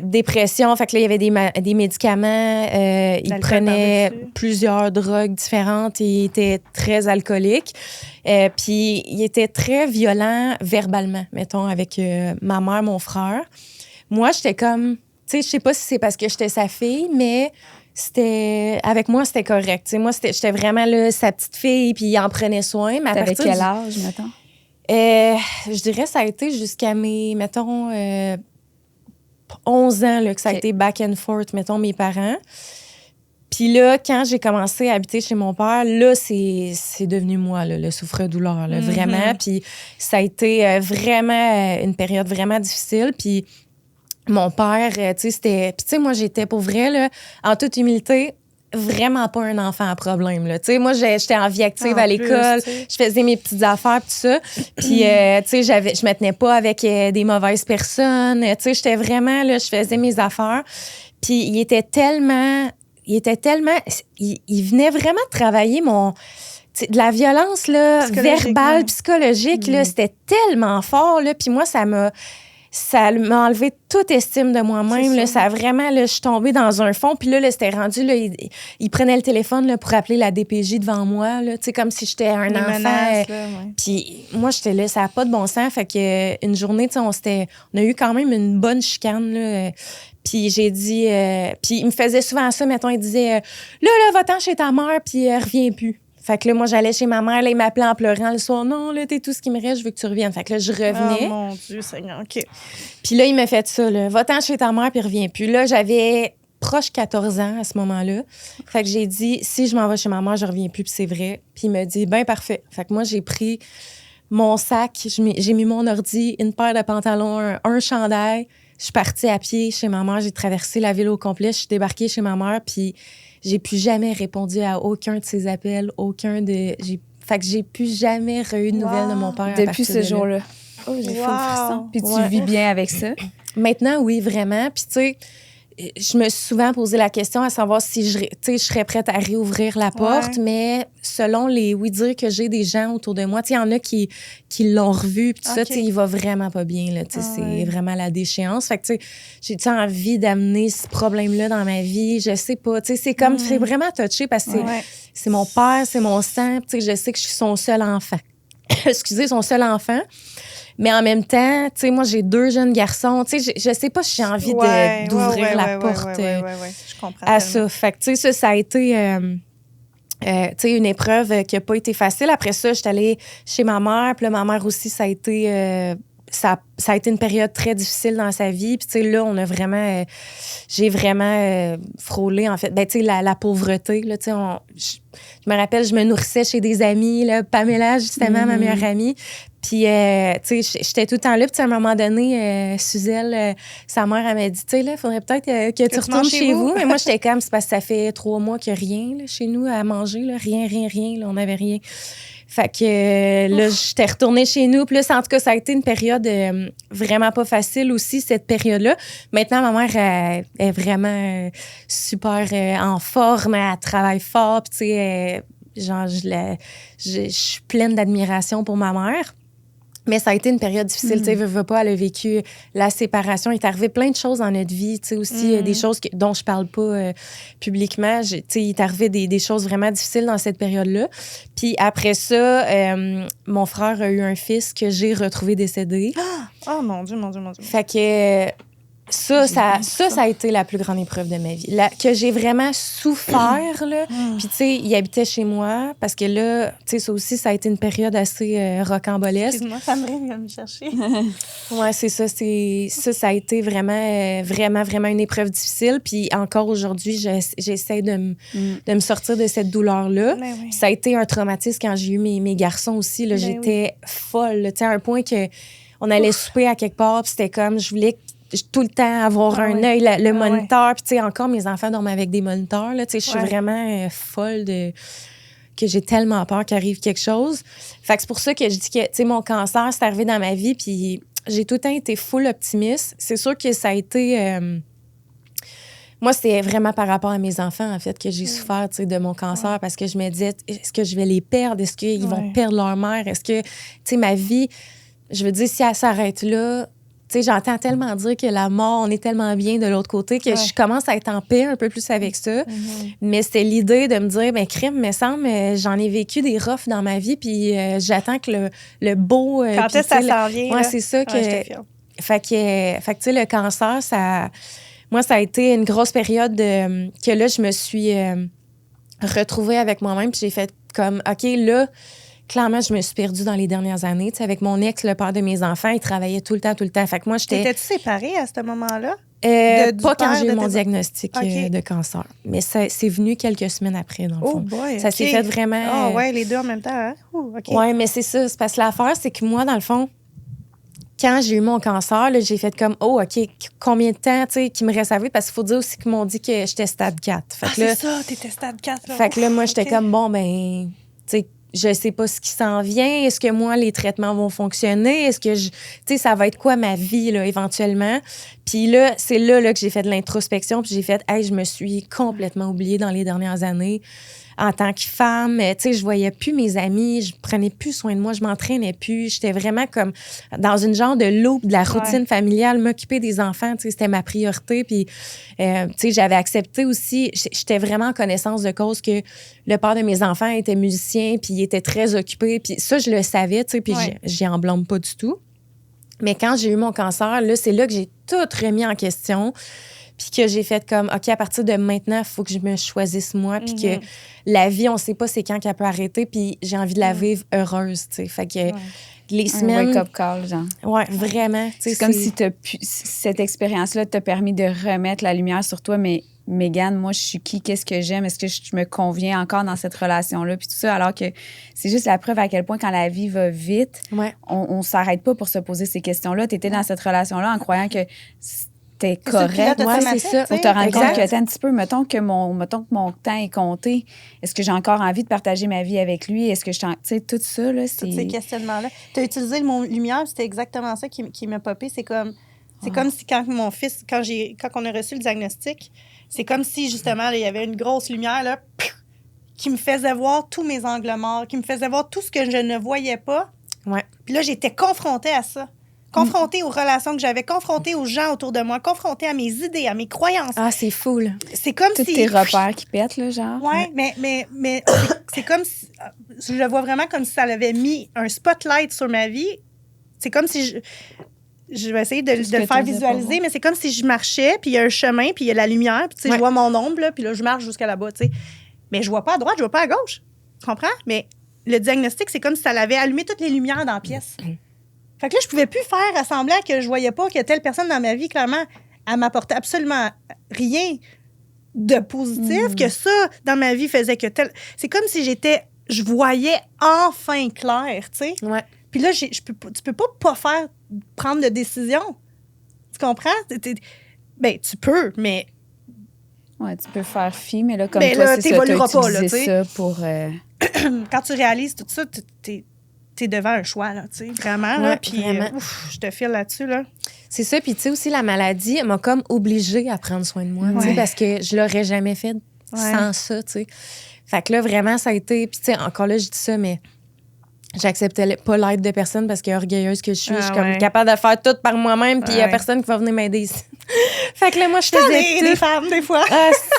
dépression. Fait que là, il y avait des médicaments. Il prenait plusieurs drogues différentes. Il était très alcoolique. Puis, il était très violent verbalement, mettons, avec ma mère, mon frère. Moi, j'étais comme... Tu sais, je sais pas si c'est parce que j'étais sa fille, mais... Avec moi, c'était correct. T'sais, moi, j'étais vraiment là, sa petite fille, puis il en prenait soin. Mais avec quel âge, mettons? Je dirais ça a été jusqu'à mes, mettons, 11 ans là, que ça a été back and forth, mettons, mes parents. Puis là, quand j'ai commencé à habiter chez mon père, là, c'est devenu moi, là, le souffre-douleur, là, vraiment. Puis ça a été vraiment une période vraiment difficile. Puis mon père, tu sais, c'était... Puis tu sais, moi, j'étais pour vrai, là, en toute humilité, vraiment pas un enfant à problème, là. Tu sais, moi, j'étais en vie active à l'école, je faisais mes petites affaires, tout ça. Puis, tu sais, je me tenais pas avec des mauvaises personnes. Tu sais, j'étais vraiment, là, je faisais mes affaires. Puis, il venait vraiment travailler de la violence, là, verbale, psychologique, là, c'était tellement fort, là. Puis moi, ça m'a enlevé toute estime de moi-même. Là, ça a vraiment, là, je suis tombée dans un fond. Puis là, c'était rendu, là, il prenait le téléphone là, pour appeler la DPJ devant moi, là, comme si j'étais un enfant. Menaces, Puis moi, j'étais là, ça n'a pas de bon sens. Fait que une journée, on a eu quand même une bonne chicane. Là, puis j'ai dit... puis il me faisait souvent ça, mettons, il disait là, va-t'en chez ta mère, puis reviens plus. Fait que là, moi, j'allais chez ma mère, là, il m'appelait en pleurant le soir. Non, là, t'es tout ce qui me reste, je veux que tu reviennes. Fait que là, je revenais. Oh mon Dieu, Seigneur, OK. Puis là, il m'a fait ça, là. Va-t'en chez ta mère, puis reviens. Puis là, j'avais proche 14 ans à ce moment-là. Fait que j'ai dit, si je m'en vais chez ma mère, je reviens plus, puis c'est vrai. Puis il m'a dit, parfait. Fait que moi, j'ai pris mon sac, j'ai mis mon ordi, une paire de pantalons, un chandail. Je suis partie à pied chez ma mère, j'ai traversé la ville au complet, je suis débarquée chez ma mère, puis j'ai plus jamais répondu à aucun de ses appels, fait que j'ai plus jamais eu de nouvelles de mon père. Depuis ce jour-là. Oh, j'ai full frisson. Puis tu vis bien avec ça? Maintenant, oui, vraiment. Puis tu sais, je me suis souvent posé la question à savoir si je serais prête à réouvrir la porte, mais selon les oui-dire que j'ai des gens autour de moi, il y en a qui l'ont revu, puis tout ça, il va vraiment pas bien, là, c'est vraiment la déchéance. Fait que, j'ai envie d'amener ce problème-là dans ma vie, je sais pas, c'est comme, c'est vraiment touché parce que c'est mon père, c'est mon sang, je sais que je suis son seul enfant. Excusez, son seul enfant. Mais en même temps, tu sais, moi, j'ai 2 jeunes garçons. Tu sais, je sais pas si j'ai envie d'ouvrir la porte je comprends à ça. Fait que, tu sais, ça a été tu sais, une épreuve qui a pas été facile. Après ça, j'étais allée chez ma mère. Puis là, ma mère aussi, ça a été... ça a été une période très difficile dans sa vie. Puis, tu sais, là, on a vraiment... j'ai vraiment frôlé, en fait. Ben, tu sais, la pauvreté, là, tu sais, je me rappelle, je me nourrissais chez des amis, là, Pamela, justement, ma meilleure amie. Puis, tu sais, j'étais tout le temps là. Puis, à un moment donné, Suzelle, sa mère, elle m'a dit, tu sais, là, il faudrait peut-être que tu retournes chez vous. Mais moi, j'étais comme, c'est parce que ça fait 3 mois qu'il n'y a rien là, chez nous à manger. Là. Rien. Là, on n'avait rien. Fait que là, j'étais retournée chez nous. Puis là, en tout cas, ça a été une période vraiment pas facile aussi, cette période-là. Maintenant, ma mère elle est vraiment super en forme. Elle travaille fort. Puis, tu sais, genre, je suis pleine d'admiration pour ma mère. Mais ça a été une période difficile, tu sais, veux pas, elle a vécu la séparation. Il est arrivé plein de choses dans notre vie, tu sais, aussi des choses dont je parle pas publiquement. Tu sais, il est arrivé des choses vraiment difficiles dans cette période-là. Puis après ça, mon frère a eu un fils que j'ai retrouvé décédé. Oh mon Dieu. Fait que ça a été la plus grande épreuve de ma vie. Que j'ai vraiment souffert, là. Puis, tu sais, il habitait chez moi parce que là, tu sais, ça aussi, ça a été une période assez rocambolesque. Excuse-moi, Sandrine vient me chercher. Ouais, c'est ça. Ça a été vraiment une épreuve difficile. Puis encore aujourd'hui, j'essaie de me sortir de cette douleur-là. Oui. Ça a été un traumatisme quand j'ai eu mes garçons aussi. Là, j'étais folle. Tu sais, à un point que on allait souper à quelque part, puis c'était comme, je voulais tout le temps avoir un œil, le moniteur. Puis, tu sais, encore, mes enfants dorment avec des moniteurs. Là, tu sais, je suis vraiment folle que j'ai tellement peur qu'il arrive quelque chose. Fait que c'est pour ça que je dis que, tu sais, mon cancer, c'est arrivé dans ma vie, puis j'ai tout le temps été full optimiste. C'est sûr que ça a été... moi, c'était vraiment par rapport à mes enfants, en fait, que j'ai souffert, tu sais, de mon cancer, parce que je me disais, est-ce que je vais les perdre? Est-ce qu'ils vont perdre leur mère? Est-ce que, tu sais, ma vie, je veux dire, si elle s'arrête là... Tu sais, j'entends tellement dire que la mort, on est tellement bien de l'autre côté que je commence à être en paix un peu plus avec ça. Mais c'était l'idée de me dire, ben crime, me semble, j'en ai vécu des roughs dans ma vie, puis j'attends que le beau... Quand est-ce que ça s'en vient? Ouais, c'est ça. Je te file. Fait que tu sais, le cancer, ça a été une grosse période que là, je me suis retrouvée avec moi-même, puis j'ai fait comme, OK, là... Clairement, je me suis perdue dans les dernières années. Tu sais, avec mon ex, le père de mes enfants, il travaillait tout le temps. Fait que moi, j'étais... T'étais-tu séparée à ce moment-là? Pas quand j'ai eu mon diagnostic de cancer. Mais c'est venu quelques semaines après, dans le fond. Boy, ça s'est fait vraiment... Ah ouais, les deux en même temps, hein? Ouais, mais c'est ça. C'est parce que l'affaire, c'est que moi, dans le fond, quand j'ai eu mon cancer, là, j'ai fait comme, OK, combien de temps, tu sais, qu'il me reste à vivre? Parce qu'il faut dire aussi qu'ils m'ont dit que j'étais stade 4. Fait que là, c'est ça, t'étais stade 4. Là. Fait que là, moi, j'étais comme, bon, ben, tu sais, je sais pas ce qui s'en vient. Est-ce que moi, les traitements vont fonctionner? Est-ce que, tu sais, ça va être quoi ma vie, là, éventuellement? Puis là, c'est là que j'ai fait de l'introspection. Puis j'ai fait, hey, je me suis complètement oubliée dans les dernières années en tant que femme. Tu sais, je voyais plus mes amis, je prenais plus soin de moi, je m'entraînais plus. J'étais vraiment comme dans une genre de loupe de la routine familiale, m'occuper des enfants, tu sais, c'était ma priorité. Puis, tu sais, j'avais accepté aussi, j'étais vraiment en connaissance de cause que le père de mes enfants était musicien, puis il était très occupé. Puis ça, je le savais, tu sais, puis j'y en blâme pas du tout. Mais quand j'ai eu mon cancer, là, c'est là que j'ai tout remis en question. Puis que j'ai fait comme, OK, à partir de maintenant, il faut que je me choisisse moi. Puis que la vie, on sait pas c'est quand qu'elle peut arrêter. Puis j'ai envie de la vivre heureuse, tu sais. Fait que les semaines... Un wake-up call, genre. Ouais, vraiment. C'est comme si cette expérience-là t'a permis de remettre la lumière sur toi, mais Mégane, moi, je suis qui? Qu'est-ce que j'aime? Est-ce que je me conviens encore dans cette relation-là? Puis tout ça, alors que c'est juste la preuve à quel point, quand la vie va vite, on s'arrête pas pour se poser ces questions-là. Tu étais dans cette relation-là en croyant que c'était correct. C'est ça. Pour te rendre compte que, un petit peu, mettons que mon temps est compté. Est-ce que j'ai encore envie de partager ma vie avec lui? Est-ce que tu sais, tout ça, là, c'est... Tous ces questionnements-là. Tu as utilisé le mot lumière, c'était exactement ça qui m'a popé. C'est comme si quand mon fils, quand on a reçu le diagnostic, c'est comme si, justement, là, il y avait une grosse lumière, là, qui me faisait voir tous mes angles morts, qui me faisait voir tout ce que je ne voyais pas. Ouais. Puis là, j'étais confrontée à ça. Confrontée aux relations que j'avais, confrontée aux gens autour de moi, confrontée à mes idées, à mes croyances. Ah, c'est fou, là. C'est comme tous si... tes repères qui pètent, là, genre. Ouais, mais c'est comme si... Je le vois vraiment comme si ça avait mis un spotlight sur ma vie. C'est comme si je vais essayer de le faire visualiser, mais c'est comme si je marchais, puis il y a un chemin, puis il y a la lumière, puis tu sais, je vois mon ombre, là, puis là, je marche jusqu'à là-bas, tu sais. Mais je vois pas à droite, je vois pas à gauche. Tu comprends? Mais le diagnostic, c'est comme si ça avait allumé toutes les lumières dans la pièce. Fait que là, je pouvais plus faire semblant que je voyais pas que telle personne dans ma vie, clairement, elle m'apportait absolument rien de positif, que ça, dans ma vie, faisait que tel... C'est comme si je voyais enfin clair, tu sais. Ouais. Puis là, tu peux pas prendre de décision. Tu comprends? Ben, tu peux, mais... Ouais, tu peux faire fi, mais là, comme mais toi, là, c'est ça, t'as t'évolueras pas, là, utilisé tu sais. ça pour... Quand tu réalises tout ça, t'es devant un choix, là, tu sais, vraiment, là. Ouais, Puis, vraiment. je te file là-dessus, là. C'est ça. Puis, tu sais, aussi, la maladie, elle m'a comme obligée à prendre soin de moi, tu sais, Ouais. parce que je l'aurais jamais fait sans ça, tu sais. Fait que là, vraiment, ça a été... Puis, tu sais, encore là, je dis ça, mais j'acceptais pas l'aide de personne parce que orgueilleuse que je suis comme capable de faire tout par moi-même, puis il y a personne qui va venir m'aider ici. Fait que là, moi, je faisais tout. Des femmes, des fois.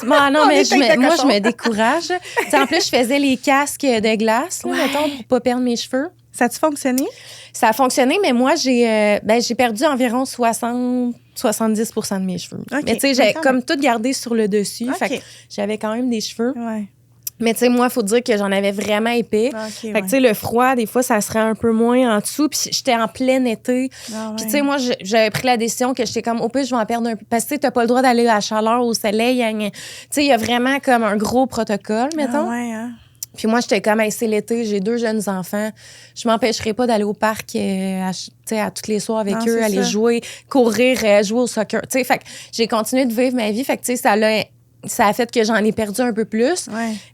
Non, mais moi, je me décourage. T'sais, en plus, je faisais les casques de glace, là, mettons, pour pas perdre mes cheveux. Ça a-tu fonctionné? Ça a fonctionné, mais moi, j'ai perdu environ 70% de mes cheveux. Okay. Mais tu sais, j'ai comme tout gardé sur le dessus. Okay. Fait que j'avais quand même des cheveux. Ouais. Mais tu sais, moi, il faut dire que j'en avais vraiment épais. Okay, fait que tu sais, le froid, des fois, ça serait un peu moins en dessous. Puis j'étais en plein été. Puis tu sais, moi, j'avais pris la décision que j'étais comme, au pire, je vais en perdre un peu. Parce que tu sais, t'as pas le droit d'aller à la chaleur, au soleil. Tu sais, il y a vraiment comme un gros protocole, mettons. Puis moi, j'étais comme, hey, c'est l'été, j'ai 2 jeunes enfants. Je m'empêcherai pas d'aller au parc à tous les soirs avec eux, aller jouer, courir, jouer au soccer. Tu sais, fait que j'ai continué de vivre ma vie. Fait que tu sais, ça a fait que j'en ai perdu un peu plus.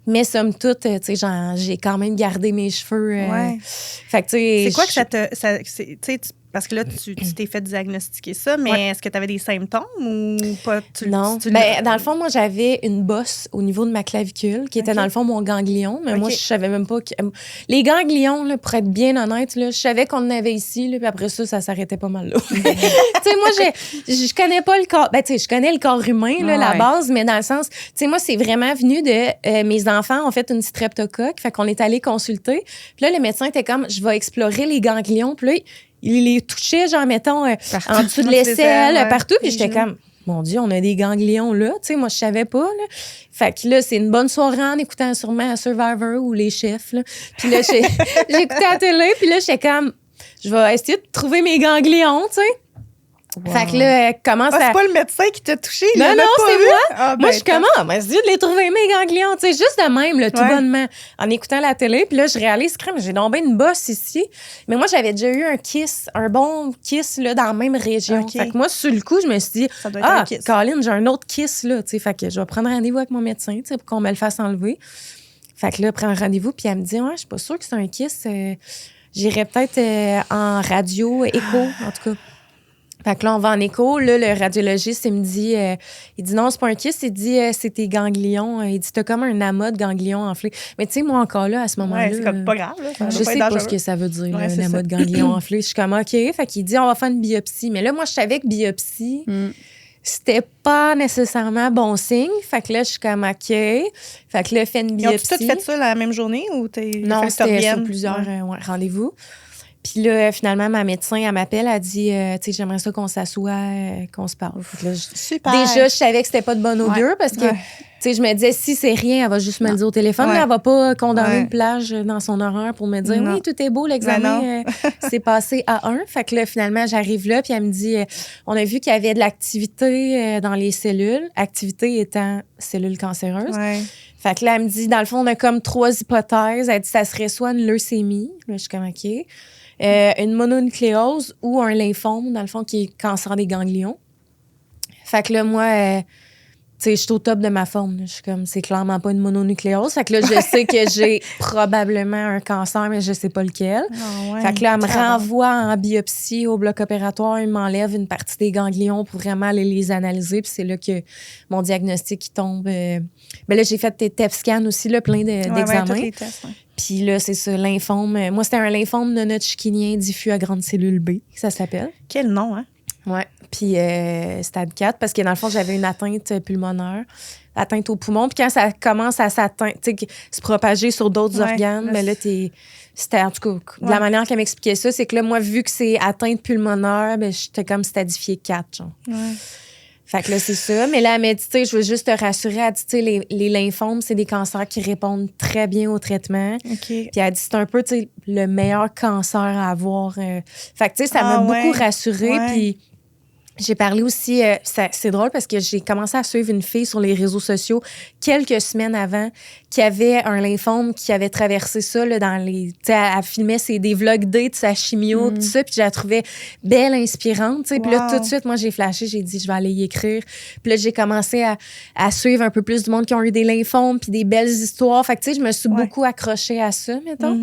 Mais somme toute, tu sais, j'ai quand même gardé mes cheveux. Fait que tu sais... C'est quoi que ça te... Parce que là, tu t'es fait diagnostiquer ça, mais est-ce que tu avais des symptômes ou pas? Non. Dans le fond, moi, j'avais une bosse au niveau de ma clavicule qui était dans le fond mon ganglion. Mais moi, je savais même pas... Les ganglions, là, pour être bien honnête, là, je savais qu'on en avait ici, là, puis après ça s'arrêtait pas mal là. Tu sais, moi, je connais pas le corps... Ben, tu sais, je connais le corps humain, là, la base, mais dans le sens... Tu sais, moi, c'est vraiment venu de... mes enfants ont fait une streptocoque, fait qu'on est allé consulter. Puis là, le médecin était comme, je vais explorer les ganglions. Puis là, il les touchait, genre, mettons, en dessous de l'aisselle, partout. Puis j'étais comme, mon Dieu, on a des ganglions là. Tu sais, moi, je savais pas, là. Fait que là, c'est une bonne soirée en écoutant sûrement Survivor ou Les Chefs, là. Puis là, j'écoutais la télé, puis là, j'étais comme, je vais essayer de trouver mes ganglions, tu sais. Wow. Fait que là, commence à... C'est pas le médecin qui t'a touché? Non, c'est vu? moi. Moi, je commence de les trouver, mes ganglions. Tu sais, juste de même, là, tout bonnement, en écoutant la télé. Puis là, je réalise, j'ai donc bien une bosse ici. Mais moi, j'avais déjà eu un bon kiss, là, dans la même région. Fait que moi, sur le coup, je me suis dit, Colin, j'ai un autre kiss, là. Tu sais, fait que je vais prendre rendez-vous avec mon médecin, tu sais, pour qu'on me le fasse enlever. Fait que là, prends rendez-vous. Puis elle me dit, ouais, je suis pas sûre que c'est un kiss. J'irais peut-être en radio, écho, en tout cas. Fait que là, on va en écho. Là, le radiologiste, il me dit, il dit non, c'est pas un kyste. Il dit, c'est tes ganglions. Il dit, t'as comme un amas de ganglions enflés. Mais tu sais, moi, encore là, à ce moment-là. Ouais, c'est comme pas grave, là. Je sais pas ce que ça veut dire, un amas de ganglions enflés. Je suis comme, OK. Fait qu'il dit, on va faire une biopsie. Mais là, moi, je savais que biopsie, c'était pas nécessairement bon signe. Fait que là, je suis comme, OK. Fait que là, fait une biopsie. Ils ont tout fait ça la même journée ou t'es. Non, c'était sur plusieurs rendez-vous. Puis là, finalement, ma médecin, elle m'appelle, elle dit, tu sais, j'aimerais ça qu'on s'assoie, qu'on se parle. Là, super. Déjà, je savais que c'était pas de bon augure parce que, tu sais, je me disais, si c'est rien, elle va juste me le dire au téléphone. Mais elle va pas condamner une plage dans son horaire pour me dire, oui, tout est beau, l'examen s'est passé à 1. Fait que là, finalement, j'arrive là, puis elle me dit, on a vu qu'il y avait de l'activité dans les cellules, activité étant cellules cancéreuses. Fait que là, elle me dit, dans le fond, on a comme 3 hypothèses. Elle dit, ça serait soit une leucémie. Là, je suis comme, OK. Une mononucléose ou un lymphome, dans le fond, qui est cancer des ganglions. Fait que là, moi, tu sais, je suis au top de ma forme. Je suis comme, c'est clairement pas une mononucléose. Fait que là, je sais que j'ai probablement un cancer, mais je sais pas lequel. Fait que là, elle me renvoie en biopsie au bloc opératoire. Il m'enlève une partie des ganglions pour vraiment aller les analyser. Puis c'est là que mon diagnostic qui tombe. Mais là, j'ai fait des TEP scans aussi, là, plein d'examens. Tous les tests, Puis là, c'est ça, lymphome. Moi, c'était un lymphome non-Hodgkinien diffus à grande cellule B, ça s'appelle. Quel nom, hein? Ouais. Puis stade 4, parce que dans le fond, j'avais une atteinte pulmonaire, atteinte au poumon. Puis quand ça commence à se propager sur d'autres organes, mais là, c'était en tout cas, de la manière qu'elle m'expliquait ça, c'est que là, moi, vu que c'est atteinte pulmonaire, ben, j'étais comme stadifiée 4, genre. Fait que là, c'est ça. Mais là, elle m'a dit, tu sais, je veux juste te rassurer. Elle dit, tu sais, les lymphomes, c'est des cancers qui répondent très bien au traitement. Puis elle dit, c'est un peu, tu sais, le meilleur cancer à avoir. Fait que, tu sais, ça m'a beaucoup rassurée. Puis J'ai parlé aussi, c'est drôle parce que j'ai commencé à suivre une fille sur les réseaux sociaux quelques semaines avant qui avait un lymphome, qui avait traversé ça là, dans les... Tu sais, elle filmait des vlogs day de sa chimio, tout ça, puis je la trouvais belle, inspirante, tu sais. Puis là, tout de suite, moi, j'ai flashé, j'ai dit, je vais aller y écrire. Puis là, j'ai commencé à suivre un peu plus du monde qui ont eu des lymphomes, puis des belles histoires. Fait que, tu sais, je me suis beaucoup accrochée à ça, mettons.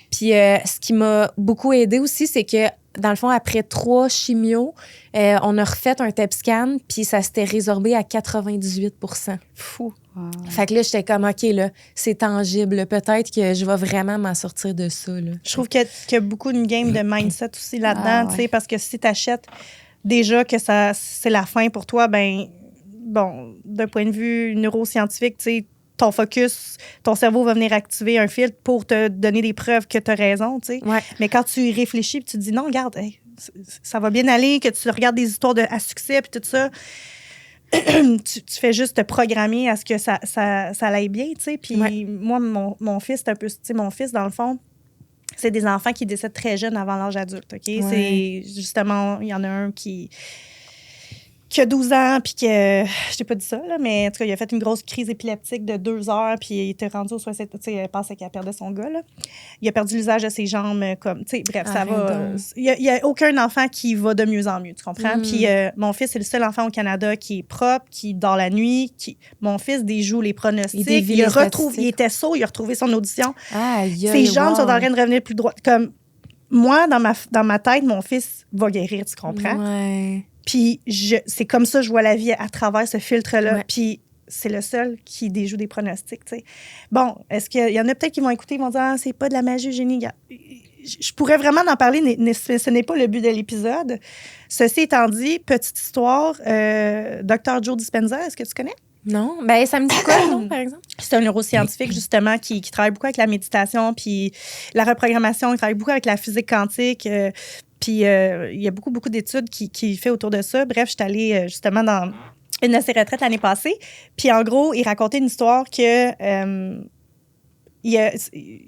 Puis ce qui m'a beaucoup aidée aussi, c'est que dans le fond, après 3 chimios, on a refait un TEP scan, puis ça s'était résorbé à 98 %. Fou. Wow. Fait que là, j'étais comme, OK, là, c'est tangible. Peut-être que je vais vraiment m'en sortir de ça. Là. Je trouve qu'il y a beaucoup une game de mindset aussi là-dedans, tu sais, parce que si tu achètes déjà que c'est la fin pour toi, ben bon, d'un point de vue neuroscientifique, tu sais, ton focus, ton cerveau va venir activer un filtre pour te donner des preuves que tu as raison, tu sais. Ouais. Mais quand tu y réfléchis puis tu te dis, non, regarde, ça va bien aller, que tu regardes des histoires à succès puis tout ça, tu fais juste te programmer à ce que ça aille bien, tu sais. Puis moi, mon fils, c'est un peu, tu sais, mon fils, dans le fond, c'est des enfants qui décèdent très jeunes avant l'âge adulte, OK? Ouais. C'est justement, il y en a un qui a 12 ans, puis que, je t'ai pas dit ça, là, mais en tout cas, il a fait une grosse crise épileptique de 2 heures, puis il était rendu au 60, tu sais, il pensait qu'il perdait son gars, là. Il a perdu l'usage de ses jambes, comme, tu sais, bref, ça va. Il y a aucun enfant qui va de mieux en mieux, tu comprends? Puis mon fils, c'est le seul enfant au Canada qui est propre, qui dort la nuit, mon fils déjoue les pronostics. Il était sourd, il a retrouvé son audition. Ses jambes sont en train de revenir plus droites. Comme, moi, dans ma tête, mon fils va guérir, tu comprends? Ouais. Puis c'est comme ça que je vois la vie à travers ce filtre-là. Ouais. Puis c'est le seul qui déjoue des pronostics, tu sais. Bon, est-ce qu'il y en a peut-être qui vont écouter, ils vont dire « Ah, c'est pas de la magie Eugénie. » Je pourrais vraiment en parler, mais ce n'est pas le but de l'épisode. Ceci étant dit, petite histoire, Dr. Joe Dispenza, est-ce que tu connais? Non. Ben ça me dit quoi, non, par exemple? C'est un neuroscientifique, justement, qui travaille beaucoup avec la méditation puis la reprogrammation. Il travaille beaucoup avec la physique quantique. Puis il y a beaucoup d'études qui fait autour de ça. Bref, je suis allée justement dans une de ses retraites l'année passée. Puis en gros, il racontait une histoire que il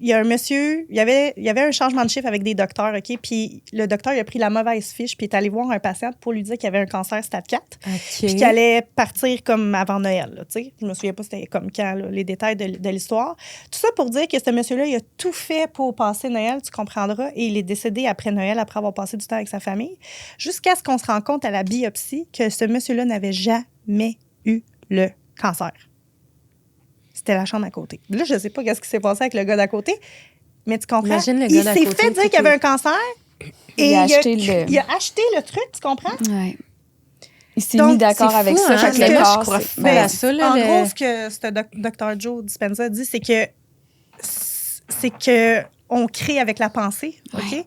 y a un monsieur, il y avait un changement de chiffre avec des docteurs, OK? Puis le docteur, il a pris la mauvaise fiche puis il est allé voir un patient pour lui dire qu'il avait un cancer stade 4. Okay. Puis qu'il allait partir comme avant Noël, là, tu sais. Je me souviens pas c'était comme quand, là, les détails de l'histoire. Tout ça pour dire que ce monsieur-là, il a tout fait pour passer Noël, tu comprendras, et il est décédé après Noël, après avoir passé du temps avec sa famille, jusqu'à ce qu'on se rende compte à la biopsie que ce monsieur-là n'avait jamais eu le cancer. C'était la chambre à côté. Là, je ne sais pas ce qui s'est passé avec le gars d'à côté, mais tu comprends? Imagine le il gars d'à s'est côté, fait dire qu'il avait un cancer et il a acheté le truc, tu comprends? Ouais. Il s'est mis d'accord avec ça. Chaque le corps, je crois pas à ça. Là, en gros, ce que ce Dr. Joe Dispenza dit, c'est que on crée avec la pensée, OK?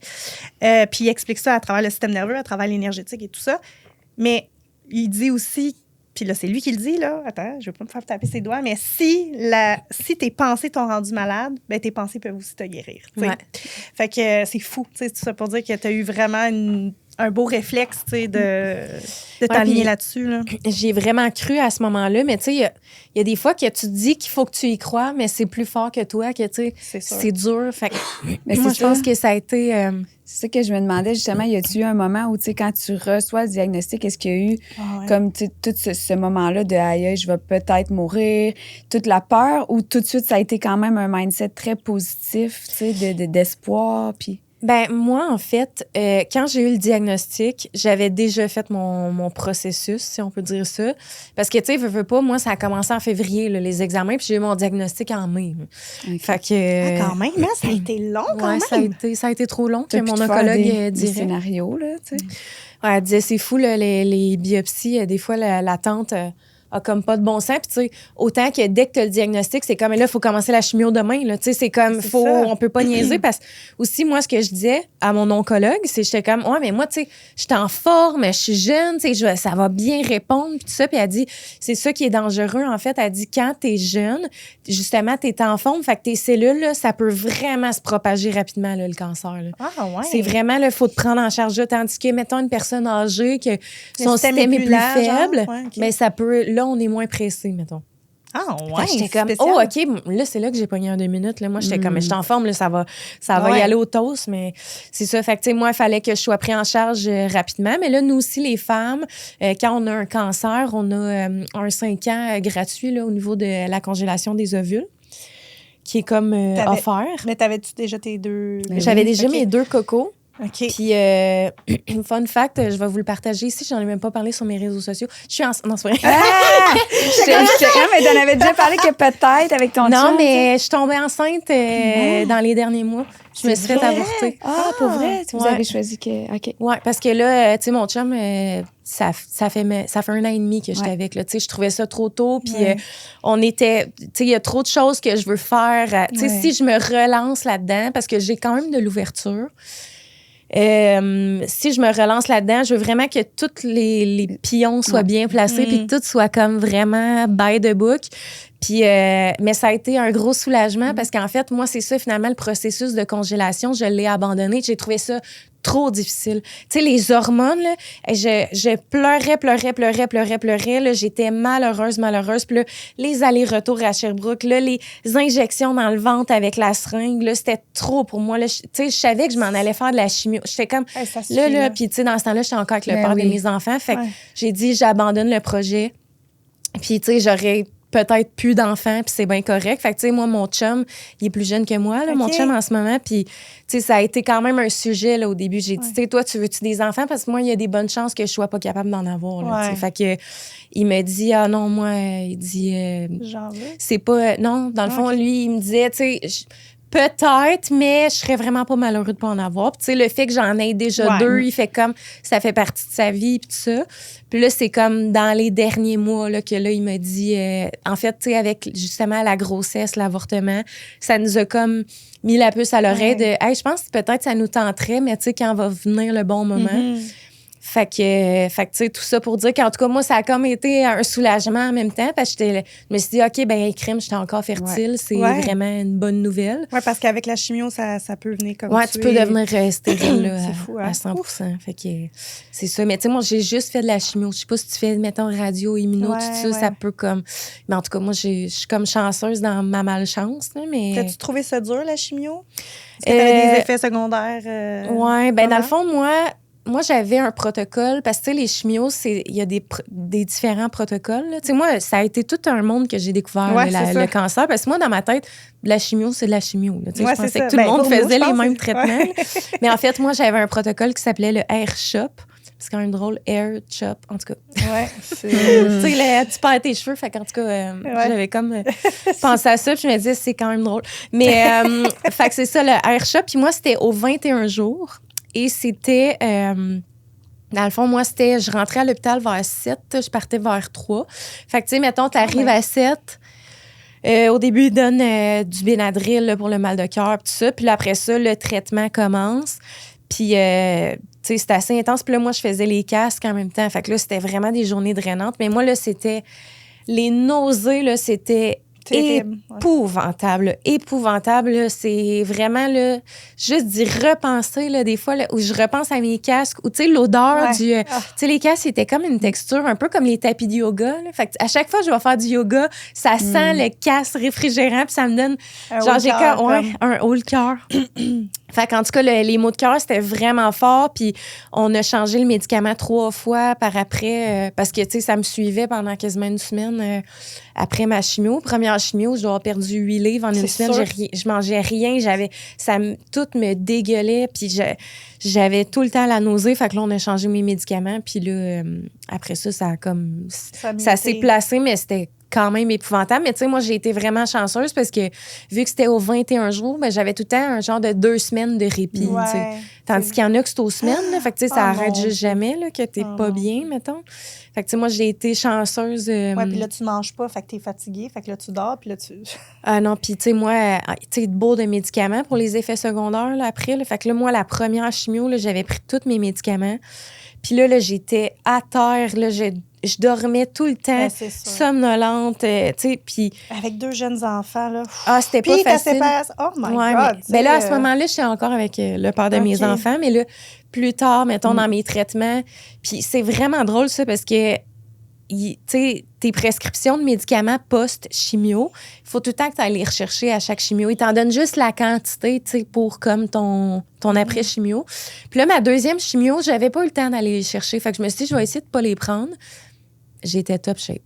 Puis il explique ça à travers le système nerveux, à travers l'énergétique et tout ça. Mais il dit aussi, puis là, c'est lui qui le dit, là. Attends, je vais pas me faire taper ses doigts, mais si tes pensées t'ont rendu malade, ben tes pensées peuvent aussi te guérir. Ouais. Fait que c'est fou, tu sais, tout ça pour dire que tu as eu vraiment un beau réflexe, tu sais, de t'aligner là-dessus, là. J'ai vraiment cru à ce moment-là, mais tu sais, il y a des fois que tu te dis qu'il faut que tu y crois, mais c'est plus fort que toi, que tu sais, c'est dur. Fait que moi, je pense que ça a été... C'est ça que je me demandais, justement, y a-tu eu un moment où, tu sais, quand tu reçois le diagnostic, est-ce qu'il y a eu comme, tu sais, tout ce moment-là de « aïe, je vais peut-être mourir », toute la peur, ou tout de suite, ça a été quand même un mindset très positif, tu sais, d'espoir, puis... Ben moi, en fait, quand j'ai eu le diagnostic, j'avais déjà fait mon processus, si on peut dire ça. Parce que, tu sais, veux pas, moi, ça a commencé en février, là, les examens, puis j'ai eu mon diagnostic en mai. Okay. Fait que... quand même, là, ça a été long, quand même. Ça a été trop long que mon oncologue dirait. Des scénarios, là, tu sais. Ouais, elle disait, c'est fou, là, les biopsies, des fois, l'attente... a comme pas de bon sens. Puis, tu sais, autant que dès que tu as le diagnostic, c'est comme, là, il faut commencer la chimio demain. Tu sais, c'est comme, on peut pas niaiser. Parce que, aussi, moi, ce que je disais à mon oncologue, c'est j'étais comme, ouais, mais moi, tu sais, je suis en forme, je suis jeune, tu sais, ça va bien répondre. Puis, tout ça. Puis, elle dit, c'est ça qui est dangereux, en fait. Elle dit, quand tu es jeune, justement, tu es en forme. Fait que tes cellules, là, ça peut vraiment se propager rapidement, là, le cancer. Là. Ah, ouais. C'est vraiment, il faut te prendre en charge. Là, tandis que, mettons, une personne âgée, que son système est plus faible, mais ça peut. Là, on est moins pressé, mettons. Ah, Fait ouais. que j'étais comme, spécial. oh, OK, là, c'est là que j'ai pogné un 2 minutes. Là. Moi, j'étais comme, j'étais en forme, là, ça va y aller au toast, mais c'est ça. Fait que, tu sais, moi, il fallait que je sois pris en charge rapidement. Mais là, nous aussi, les femmes, quand on a un cancer, on a un 5 ans gratuit là, au niveau de la congélation des ovules, qui est comme offert. Mais t'avais-tu déjà tes 2... J'avais déjà mes 2 cocos. OK. Puis, fun fact, je vais vous le partager ici. J'en ai même pas parlé sur mes réseaux sociaux. Je suis enceinte. Non, c'est vrai. Mais t'en avais déjà parlé que peut-être avec ton Non, chum, mais je suis tombée enceinte dans les derniers mois. Je me suis fait avorter. Ah, pour vrai? Vous Ouais. avez choisi que... OK. Ouais, parce que là, tu sais, mon chum, ça fait 1 an et demi que j'étais avec. Tu sais, je trouvais ça trop tôt. Puis on était... Tu sais, il y a trop de choses que je veux faire. Tu sais, si je me relance là-dedans, parce que j'ai quand même de l'ouverture... si je me relance là-dedans, je veux vraiment que tous les pions soient bien placés puis que tout soit comme vraiment by the book. Puis, mais ça a été un gros soulagement parce qu'en fait, moi, c'est ça, finalement, le processus de congélation, je l'ai abandonné. J'ai trouvé ça trop difficile. Tu sais, les hormones, là, je pleurais. Là, j'étais malheureuse. Puis là, les allers-retours à Sherbrooke, là, les injections dans le ventre avec la seringue, là, c'était trop pour moi. Là, tu sais, je savais que je m'en allais faire de la chimio. J'étais comme, là, puis tu sais, dans ce temps-là, j'étais encore avec le père de mes enfants. Fait que j'ai dit, j'abandonne le projet. Puis, tu sais, j'aurais peut-être plus d'enfants, puis c'est bien correct. Fait que, tu sais, moi, mon chum, il est plus jeune que moi, là, mon chum en ce moment, puis, tu sais, ça a été quand même un sujet, là, au début. J'ai dit, tu sais, toi, tu veux-tu des enfants? Parce que moi, il y a des bonnes chances que je sois pas capable d'en avoir, là, tu sais. Fait que, il me dit, ah non, moi, il dit, j'en veux. C'est pas, non, dans le fond, lui, il me disait, tu sais, peut-être, mais je serais vraiment pas malheureux de pas en avoir. Puis, tu sais, le fait que j'en ai déjà 2, il fait comme, ça fait partie de sa vie, puis tout ça. Puis là, c'est comme dans les derniers mois là, que là, il m'a dit... en fait, tu sais, avec justement la grossesse, l'avortement, ça nous a comme mis la puce à l'oreille de « Hey, je pense que peut-être ça nous tenterait, mais tu sais, quand va venir le bon moment... Fait que tu sais, tout ça pour dire qu'en tout cas, moi, ça a comme été un soulagement en même temps parce que je me suis dit, OK, ben crime, j'étais encore fertile. C'est vraiment une bonne nouvelle. Oui, parce qu'avec la chimio, ça peut venir comme tu peux devenir stérile là, fou, à 100%. Fait que c'est ça. Mais tu sais, moi, j'ai juste fait de la chimio. Je sais pas si tu fais, mettons, radio, immuno, tout ça, ça peut comme... Mais en tout cas, moi, je suis comme chanceuse dans ma malchance. Là, mais... T'as-tu trouvé ça dur, la chimio? Est-ce que t'avais des effets secondaires? Oui, ben dans le fond, moi, j'avais un protocole parce que, tu sais, les chimios, il y a des différents protocoles. Tu sais, moi, ça a été tout un monde que j'ai découvert, le cancer. Parce que moi, dans ma tête, la chimio, c'est de la chimio. Tu sais, je pensais que tout le monde faisait les mêmes traitements. Mais en fait, moi, j'avais un protocole qui s'appelait le Air Chop. C'est quand même drôle, Air Chop, en tout cas. Ouais, tu sais, tu perds tes cheveux. Fait qu'en tout cas, j'avais comme pensé à ça. Puis je me disais, c'est quand même drôle. Mais, fait que c'est ça, le Air Chop. Puis moi, c'était aux 21 jours. Et c'était, dans le fond, moi, je rentrais à l'hôpital vers 7, je partais vers 3. Fait que, tu sais, mettons, t'arrives à 7. Au début, ils donnent du Benadryl là, pour le mal de cœur, tout ça. Puis là, après ça, le traitement commence. Puis, tu sais, c'était assez intense. Puis là, moi, je faisais les casques en même temps. Fait que là, c'était vraiment des journées drainantes. Mais moi, là, c'était... Les nausées, là, c'était... Épouvantable. Là, c'est vraiment là, juste d'y repenser là, des fois là, où je repense à mes casques ou tu sais l'odeur du tu sais les casques c'était comme une texture un peu comme les tapis de yoga là. Fait que à chaque fois que je vais faire du yoga, ça sent le casque réfrigérant puis ça me donne genre j'ai un haut le cœur. Fait qu'en tout cas les maux de cœur c'était vraiment fort puis on a changé le médicament 3 fois par après parce que tu sais ça me suivait pendant quasiment une semaine après ma chimio. Première chimio, je dois avoir perdu 8 livres en une semaine. Je mangeais rien. Tout me dégueulait. Puis j'avais tout le temps la nausée. Fait que là, on a changé mes médicaments. Puis là, après ça, ça s'est placé, mais c'était quand même épouvantable. Mais tu sais, moi, j'ai été vraiment chanceuse parce que vu que c'était aux 21 jours, ben, j'avais tout le temps un genre de 2 semaines de répit. Tandis qu'il y en a que c'est aux semaines. Là, fait que tu sais, ça arrête juste jamais là, que t'es pas bien, mettons. Fait que tu sais, moi, j'ai été chanceuse. Puis là, tu manges pas, fait que t'es fatiguée, fait que là, tu dors, puis là, tu... Ah non, puis tu sais, moi, tu sais, beau de médicaments pour les effets secondaires, là, après. Là, fait que là, moi, la première chimio, là, j'avais pris tous mes médicaments. Puis là, j'étais à terre, là, je dormais tout le temps, somnolente, tu sais, puis... Avec 2 jeunes enfants, là. C'était pas facile. Oh my God! Ben là, à ce moment-là, j'étais encore avec le père de mes enfants, mais là, plus tard, mettons, dans mes traitements, puis c'est vraiment drôle, ça, parce que tu sais, tes prescriptions de médicaments post-chimio, il faut tout le temps que tu ailles les rechercher à chaque chimio. Ils t'en donnent juste la quantité, tu sais, pour comme ton après-chimio. Puis là, ma deuxième chimio, j'avais pas eu le temps d'aller les chercher. Fait que je me suis dit, je vais essayer de pas les prendre. J'étais top shape.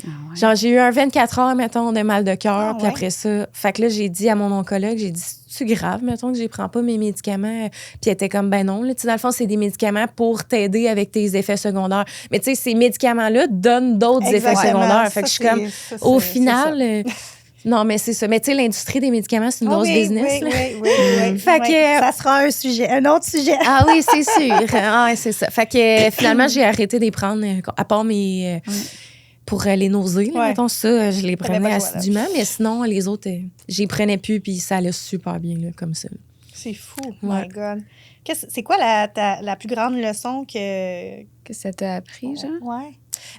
Ah ouais. Genre, j'ai eu un 24 heures, mettons, de mal de cœur. Puis ouais. après ça, fait que là, j'ai dit à mon oncologue, j'ai dit, c'est grave, mettons, que je prends pas mes médicaments. Puis elle était comme, ben non. Là, tu sais, dans le fond, c'est des médicaments pour t'aider avec tes effets secondaires. Mais tu sais, ces médicaments-là donnent d'autres effets Exactement. secondaires. Fait que je suis comme, au final... c'est non, mais c'est ça. Mais tu sais, l'industrie des médicaments, c'est une ça. grosse business. Oui, là. oui. Fait que- Ça sera un autre sujet. Ah oui, c'est sûr. Ah, ouais, c'est ça. Fait que finalement, j'ai arrêté de les prendre, à part mes... pour les nausées, là, Ouais. mettons ça, je les T'avais prenais pas le choix, là. assidûment, mais sinon, les autres, je les prenais plus, puis ça allait super bien, là, comme ça. C'est fou. Ouais. My God. C'est quoi la plus grande leçon que... Que ça t'a appris, genre? Ouais.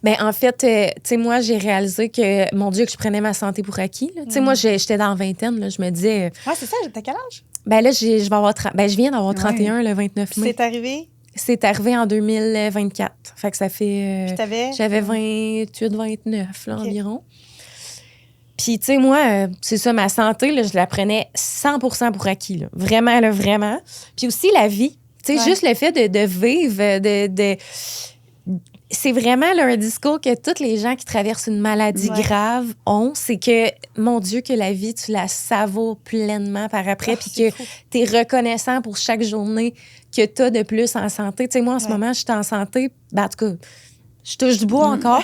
Ben en fait, tu sais, moi, j'ai réalisé que, mon Dieu, que je prenais ma santé pour acquis. Tu sais, moi, j'étais dans la vingtaine, là, je me disais, Ouais, c'est ça. T'as quel âge? ben là, je vais avoir je viens d'avoir 31 le 29 mai. C'est arrivé, C'est arrivé en 2024. Fait que ça fait... puis t'avais... J'avais 28, 29, là, OK. environ. Puis, tu sais, moi, c'est ça, ma santé, là, je la prenais 100% pour acquis, là. Vraiment, là, vraiment. Puis aussi, la vie. Tu sais, Ouais. juste le fait de vivre, c'est vraiment là, un discours que tous les gens qui traversent une maladie Ouais. grave ont, c'est que, mon Dieu, que la vie, tu la savoures pleinement par après, puis que tu es reconnaissant pour chaque journée que tu as de plus en santé. Tu sais, moi, en ce Ouais. moment, je suis en santé, ben, en tout cas, je touche du bois encore.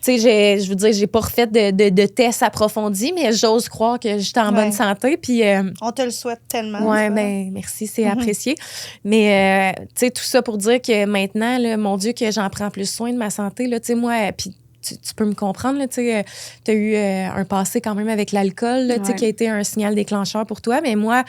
Tu sais, je veux dire, j'ai pas refait de tests approfondis, mais j'ose croire que j'étais en bonne santé. Puis, On te le souhaite tellement. ouais, tu vois. ben, merci, c'est apprécié. Mais, tu sais, tout ça pour dire que maintenant, là, mon Dieu, que j'en prends plus soin de ma santé. Là, tu sais, moi, puis tu peux me comprendre, là, tu sais, t'as eu un passé quand même avec l'alcool, là, tu sais, Ouais. qui a été un signal déclencheur pour toi. Mais moi,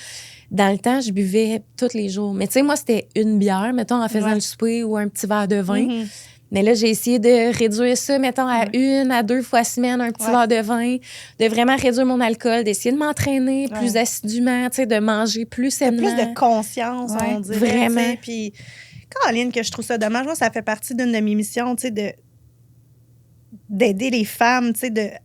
dans le temps, je buvais tous les jours. Mais tu sais, moi, c'était une bière, mettons, en faisant Ouais. le souper ou un petit verre de vin. Mhm. Mais là, j'ai essayé de réduire ça, mettons, à 1 à 2 fois semaine, un petit verre de vin, de vraiment réduire mon alcool, d'essayer de m'entraîner plus assidûment, tu sais, de manger plus sainement. Plus de conscience, Ouais, on dirait. vraiment. tu sais. Puis, Caroline, que je trouve ça dommage, moi, ça fait partie d'une de mes missions, tu sais, d'aider les femmes, tu sais,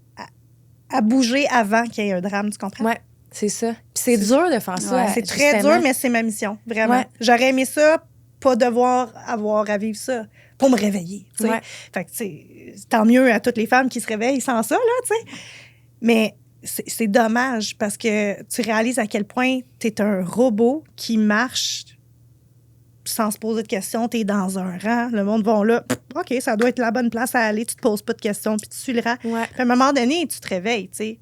à bouger avant qu'il y ait un drame, tu comprends? Ouais, c'est ça. Puis c'est dur de faire ça. Ouais, C'est très justement. dur, mais c'est ma mission, vraiment. Ouais. J'aurais aimé ça, pas devoir avoir à vivre ça, pour me réveiller, tu sais. Ouais. Fait que, tu sais, tant mieux à toutes les femmes qui se réveillent sans ça, là, tu sais. Mais c'est dommage parce que tu réalises à quel point tu es un robot qui marche sans se poser de questions. Tu es dans un rang, le monde va là. OK, ça doit être la bonne place à aller. Tu te poses pas de questions, puis tu suis le rang. Ouais. Puis à un moment donné, tu te réveilles, tu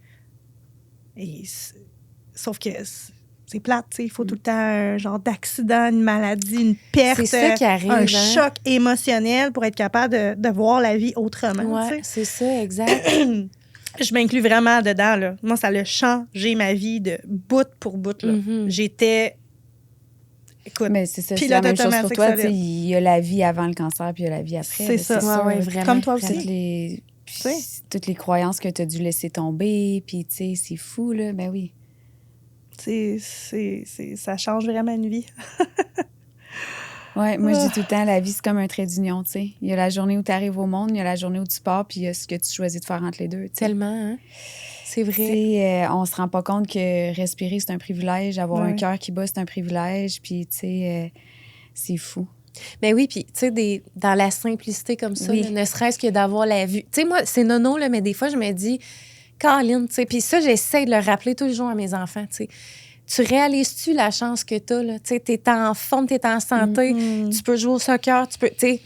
sais. Sauf que c'est plate, tu sais. Il faut tout le temps un genre d'accident, une maladie, une perte, C'est ça qui arrive, un hein. choc émotionnel pour être capable de voir la vie autrement, tu sais. Ouais, c'est ça, exact. Je m'inclus vraiment dedans, là. Moi, ça a changé ma vie de bout pour bout, là. Mhm. J'étais... Écoute, Mais c'est ça, c'est pilote la même chose pour automatique toi. Tu sais, solide. il y a la vie avant le cancer, puis il y a la vie après. C'est là, ça. sûr. Ouais, ouais, vraiment. Comme toi aussi. Toutes les, puis Tu sais. toutes les croyances que tu as dû laisser tomber, puis tu sais, c'est fou, là. Ben oui. ça change vraiment une vie. Ouais, moi, je dis tout le temps, la vie, c'est comme un trait d'union, tu sais. Il y a la journée où tu arrives au monde, il y a la journée où tu pars, puis il y a ce que tu choisis de faire entre les deux, tu sais. Tellement, hein? C'est Tu vrai. sais, on se rend pas compte que respirer, c'est un privilège, avoir Ouais. un cœur qui bat, c'est un privilège, puis tu sais, c'est fou. Ben oui, puis tu sais, dans la simplicité comme ça, Oui. là, ne serait-ce que d'avoir la vue. Tu sais, moi, c'est nono, là, mais des fois, je me dis, Caroline, tu sais, puis ça, j'essaie de le rappeler toujours à mes enfants, tu sais. Tu réalises-tu la chance que tu as, là? Tu sais, t'es en forme, t'es en santé, tu peux jouer au soccer, tu peux, tu sais.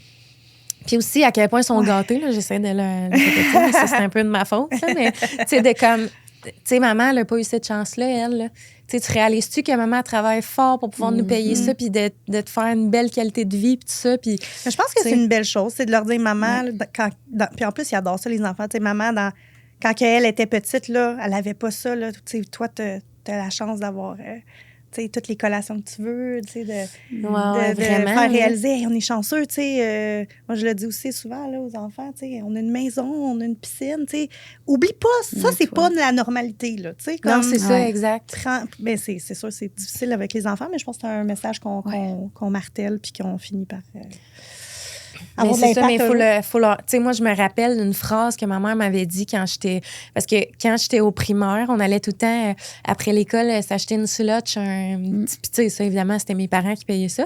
Puis aussi, à quel point ils sont gâtés, là, j'essaie de le répéter, mais ça, c'est un peu de ma faute, là, mais tu sais, de comme, tu sais, maman, elle n'a pas eu cette chance-là, elle, là. Tu sais, tu réalises-tu que maman travaille fort pour pouvoir nous payer ça, puis de te faire une belle qualité de vie, puis tout ça, puis... Mais je pense que T'sais. c'est une belle chose, c'est de leur dire, maman, là, puis en plus, ils adorent ça, les enfants. Tu sais, maman, quand elle était petite, là, elle n'avait pas ça. Là, tu sais, toi, tu as la chance d'avoir tu sais, toutes les collations que tu veux, tu sais, de Ouais, de vraiment, faire là. réaliser, hey, on est chanceux, tu sais. Moi, je le dis aussi souvent là, aux enfants, tu sais, on a une maison, on a une piscine, tu sais. Oublie pas, ça, c'est toi. pas de la normalité, là, tu sais. Non, comme- c'est ça, Ouais. exact. Ben, c'est sûr, c'est difficile avec les enfants, mais je pense que c'est un message qu'on martèle puis qu'on finit par Mais c'est ça, mais il faut tu sais, moi, je me rappelle d'une phrase que ma mère m'avait dit parce que quand j'étais au primaire, on allait tout le temps, après l'école, s'acheter une slush, puis tu sais, ça, évidemment, c'était mes parents qui payaient ça.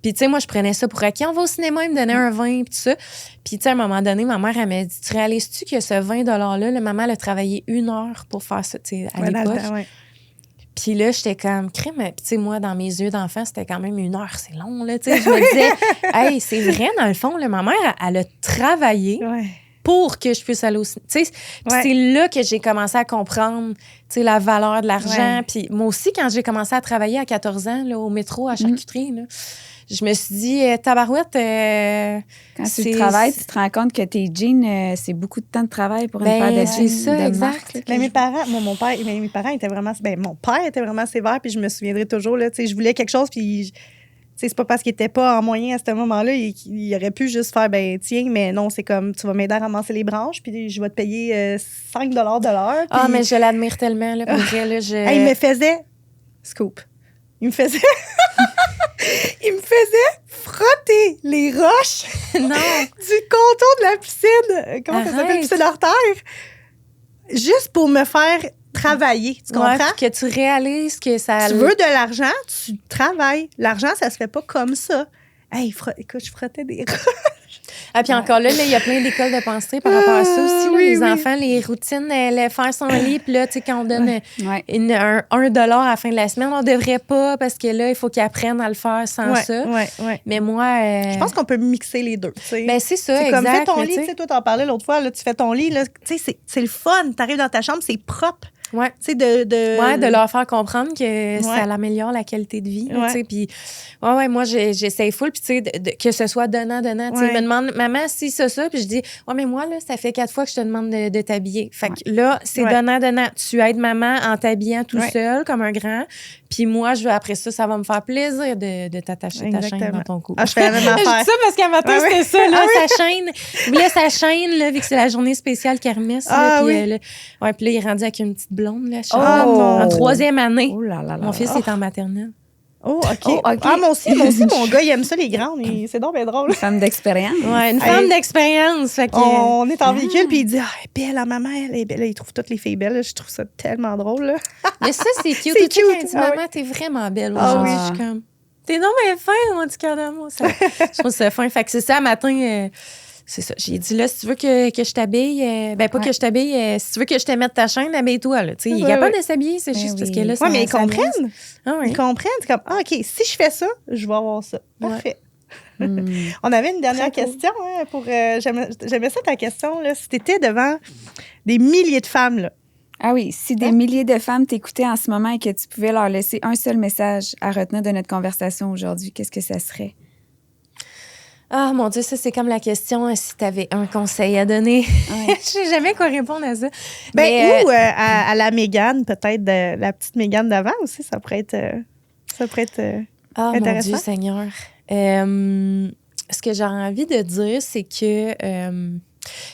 Puis, tu sais, moi, je prenais ça pour acquis. On va au cinéma, ils me donnaient un 20, puis tout ça. Puis, tu sais, à un moment donné, ma mère, elle m'a dit, tu réalises-tu que ce 20 $-là, la maman, elle a travaillé 1 heure pour faire ça, tu sais, à l'époque. Puis là, j'étais comme, crème. Puis, tu sais, moi, dans mes yeux d'enfant, c'était quand même 1 heure, c'est long, là. Tu sais, je me disais, hey, c'est vrai, dans le fond, là, ma mère, elle a travaillé pour que je puisse aller au cinéma. Tu sais, c'est là que j'ai commencé à comprendre, tu sais, la valeur de l'argent. Puis, moi aussi, quand j'ai commencé à travailler à 14 ans, là, au métro, à charcuterie, là, je me suis dit, tabarouette. Quand tu travailles, tu te rends compte que tes jeans, c'est beaucoup de temps de travail pour une paire de jeans. C'est ça, de exact. marque, Mais mes parents, mon père, mes parents étaient vraiment. Mon père était vraiment sévère, puis je me souviendrai toujours, là, tu sais, je voulais quelque chose, puis. C'est pas parce qu'il était pas en moyen à ce moment-là, il aurait pu juste faire, tiens, mais non, c'est comme, tu vas m'aider à ramasser les branches, puis je vais te payer 5 $ de l'heure. Ah, mais je l'admire tellement, là, pour vrai, là, il me faisait... Scoop. Il me faisait frotter les roches non. du contour de la piscine. Comment ça s'appelle? Piscine artère. Juste pour me faire travailler. Tu comprends? Que tu réalises que ça... Tu veux de l'argent, tu travailles. L'argent, ça se fait pas comme ça. Hey, écoute, je frottais des roches. Ah, puis encore là, il y a plein d'écoles de pensée par rapport à ça aussi. Là, les enfants, les routines, faire son lit, puis là, tu sais, quand on donne un $1 à la fin de la semaine, on devrait pas, parce que là, il faut qu'ils apprennent à le faire sans ça. Mais moi... Je pense qu'on peut mixer les deux. T'sais. Ben, c'est ça, c'est exact. Comme fais ton lit, tu sais, toi, t'en parlais l'autre fois, là, tu fais ton lit, tu sais, c'est le fun. T'arrives dans ta chambre, c'est propre. Ouais. Tu sais, de leur faire comprendre que ça améliore la qualité de vie. Tu sais, puis, moi, j'essaie full, puis, tu sais, que ce soit donnant. Tu sais, ils me demandent, maman, si ça, puis je dis, mais moi, là, ça fait 4 fois que je te demande de t'habiller. Fait que là, c'est donnant. Tu aides maman en t'habillant tout seul, comme un grand. Puis moi, après ça va me faire plaisir de t'attacher ta chaîne dans ton cou. Ah, je fais la même affaire. Je dis ça parce qu'à matin, c'était ça, là, sa chaîne. Il voulait sa chaîne, là, vu que c'est la journée spéciale kermesse. Puis là, il est rendu avec une petite blonde, là, en 3e année. Oh là là là. Mon fils est en maternelle. Oh, OK. Ah, moi aussi, mon gars, il aime ça, les grandes. C'est donc bien drôle. Une femme d'expérience. Ouais, une femme d'expérience. Fait que... On est en véhicule, puis il dit, elle est belle, la maman, elle est belle. Il trouve toutes les filles belles. Je trouve ça tellement drôle. Là. Mais ça, c'est cute. C'est cute. Quand il dit, maman, t'es vraiment belle aujourd'hui. Je suis comme, t'es donc bien fin, mon petit cœur d'amour. Je trouve ça fin. Fait que c'est ça, un matin... C'est ça. J'ai dit, là, si tu veux que je t'habille, pas que je t'habille, si tu veux que je te mette ta chaîne, habille-toi. Là. Il est capable de s'habiller, c'est juste parce que là, mais ils comprennent. Ils comprennent. C'est comme, OK, si je fais ça, je vais avoir ça. Parfait. On avait une dernière question. Hein, j'aimais ça ta question. Là, si tu étais devant des milliers de femmes, là. Ah oui, si des milliers de femmes t'écoutaient en ce moment et que tu pouvais leur laisser un seul message à retenir de notre conversation aujourd'hui, qu'est-ce que ça serait? Ah, mon Dieu, ça, c'est comme la question si tu avais un conseil à donner. Ouais. Je sais jamais quoi répondre à ça. Ou à la Mégane, peut-être, la petite Mégane d'avant aussi, ça pourrait être ah, intéressant. Mon Dieu Seigneur. Ce que j'ai envie de dire, c'est que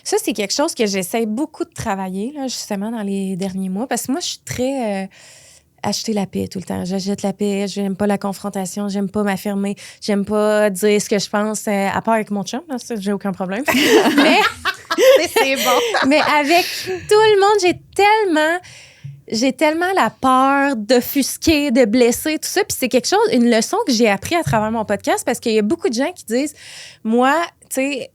ça, c'est quelque chose que j'essaie beaucoup de travailler, là, justement, dans les derniers mois, parce que moi, je suis très... acheter la paix tout le temps. J'achète la paix. J'aime pas la confrontation. J'aime pas m'affirmer. J'aime pas dire ce que je pense, à part avec mon chum. Là, ça, j'ai aucun problème. Mais c'est bon. Mais avec tout le monde, j'ai tellement la peur d'offusquer, de blesser, tout ça. Puis c'est quelque chose, une leçon que j'ai appris à travers mon podcast parce qu'il y a beaucoup de gens qui disent, moi, tu sais,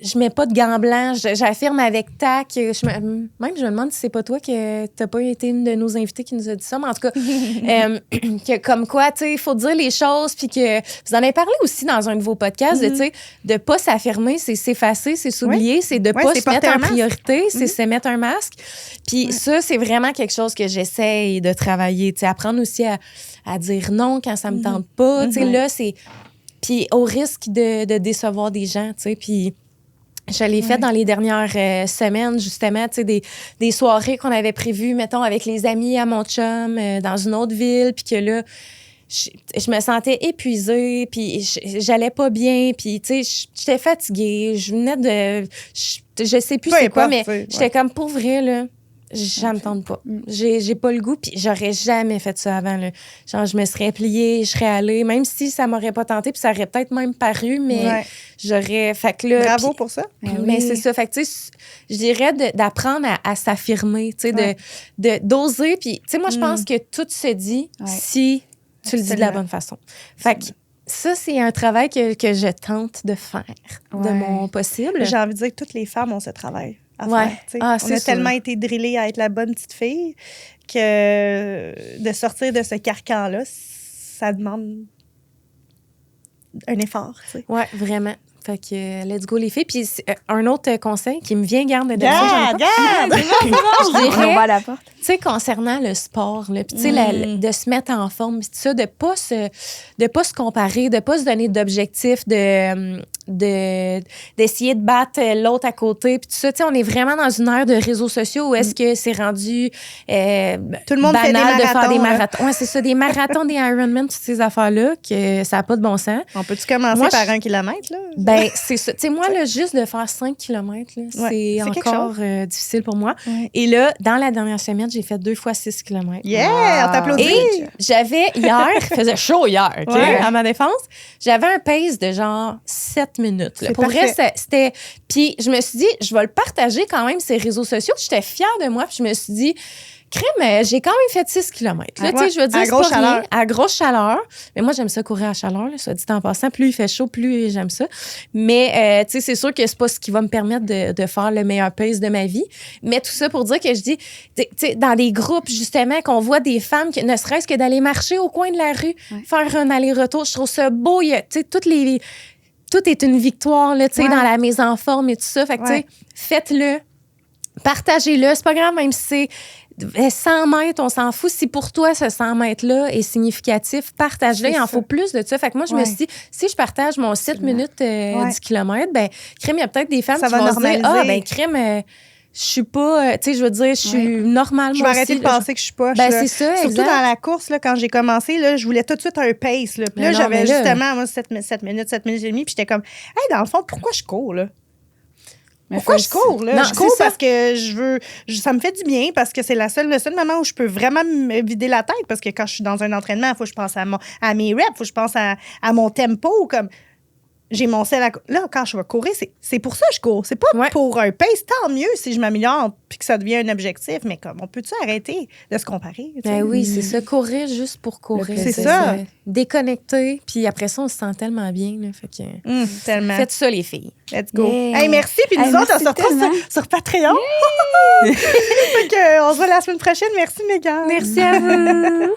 je mets pas de gants blancs, j'affirme avec tact. Même, je me demande si c'est pas toi que t'as pas été une de nos invités qui nous a dit ça, mais en tout cas, que comme quoi, tu sais, il faut dire les choses, puis que vous en avez parlé aussi dans un de vos podcasts, tu sais, de pas s'affirmer, c'est s'effacer, c'est s'oublier, c'est de pas se mettre en priorité, c'est se mettre un masque. Puis ça, c'est vraiment quelque chose que j'essaye de travailler, tu sais, apprendre aussi à dire non quand ça me tente pas, tu sais, là, c'est... Puis au risque de décevoir des gens, tu sais, puis... Je l'ai fait dans les dernières semaines, justement, tu sais, des soirées qu'on avait prévues, mettons, avec les amis à mon chum, dans une autre ville, puis que là, je me sentais épuisée, puis j'allais pas bien, puis, tu sais, j'étais fatiguée, je venais de... Je sais plus c'est quoi, mais j'étais comme, pour vrai, là, Ça me tente pas. J'ai pas le goût, puis j'aurais jamais fait ça avant. Là. Genre, je me serais pliée, je serais allée, même si ça m'aurait pas tenté, puis ça aurait peut-être même paru, mais j'aurais... Fait que là... Bravo pis, pour ça. Mais c'est ça. Fait que, tu sais, je dirais d'apprendre à s'affirmer, tu sais, d'oser. Puis, tu sais, moi, je pense que tout se dit si tu le dis de la bonne façon. Fait que ça, c'est un travail que je tente de faire de mon possible. J'ai envie de dire que toutes les femmes ont ce travail. On a tellement été drillées à être la bonne petite fille que de sortir de ce carcan-là, ça demande un effort. Oui, vraiment. Fait que let's go les filles. Puis un autre conseil qui me vient, garde de Garde! Je dirais, on va à la porte. Tu sais, concernant le sport, là, puis tu sais, de se mettre en forme, puis tout ça, de pas se comparer, de pas se donner d'objectifs, d'essayer de battre l'autre à côté, puis tout ça. Tu sais, on est vraiment dans une ère de réseaux sociaux où est-ce que c'est rendu tout le monde banal fait de faire des là. marathons. Ouais, c'est ça, des marathons, des Ironman, toutes ces affaires-là, que ça n'a pas de bon sens. On peut-tu commencer par 1 kilomètre, là? Ben, c'est ça. Tu sais, moi, là, juste de faire 5 km, là, c'est encore difficile pour moi. Ouais. Et là, dans la dernière semaine, j'ai fait 2 fois 6 km. Yeah! On t'applaudit! Et j'avais hier, il faisait chaud hier, OK, à ma défense, j'avais un pace de genre 7 minutes. Là. Pour vrai, c'était... Puis je me suis dit, je vais le partager quand même, ces réseaux sociaux. J'étais fière de moi, puis je me suis dit... Crème, j'ai quand même fait 6 km. Là, je veux dire, c'est pas rien, à grosse chaleur. Mais moi, j'aime ça courir à chaleur, là, soit dit en passant. Plus il fait chaud, plus j'aime ça. Mais, tu sais, c'est sûr que c'est pas ce qui va me permettre de faire le meilleur pace de ma vie. Mais tout ça pour dire que je dis, tu sais, dans des groupes, justement, qu'on voit des femmes, ne serait-ce que d'aller marcher au coin de la rue, faire un aller-retour, je trouve ça beau. Tu sais, tout est une victoire, là, tu sais, dans la mise en forme et tout ça. Fait que, tu sais, faites-le. Partagez-le. C'est pas grave, même si c'est 100 mètres, on s'en fout. Si pour toi, ce 100 mètres-là est significatif, partage-le. Il en faut plus de ça. Fait que moi, je me suis dit, si je partage mon 7 minutes du kilomètre, ben, crème, il y a peut-être des femmes qui vont se dire, ben, crème, je suis pas, tu sais, je veux dire, je suis normale. Je vais arrêter de penser que je suis pas. Ben, c'est ça, surtout dans la course, là, quand j'ai commencé, là, je voulais tout de suite un pace. Là, puis là, j'avais justement, moi, 7 minutes et demie, puis j'étais comme, hey, dans le fond, pourquoi je cours, là? Pourquoi je cours, là? Non, je cours parce que ça me fait du bien, parce que c'est le seul moment où je peux vraiment me vider la tête, parce que quand je suis dans un entraînement, il faut que je pense à mes reps, il faut que je pense à mon tempo, comme... J'ai mon sel à... Là, quand je vais courir, c'est pour ça que je cours. C'est pas pour un pace. Tant mieux si je m'améliore puis que ça devient un objectif. Mais comme, on peut-tu arrêter de se comparer? Ben oui, c'est ça. Courir juste pour courir. C'est ça. Déconnecter. Puis après ça, on se sent tellement bien. Là, fait que, tellement. Faites ça, les filles. Let's go. Hey, merci. Puis nous autres, on se retrouve sur Patreon. Fait que, on se voit la semaine prochaine. Merci, Mégane. Merci à vous.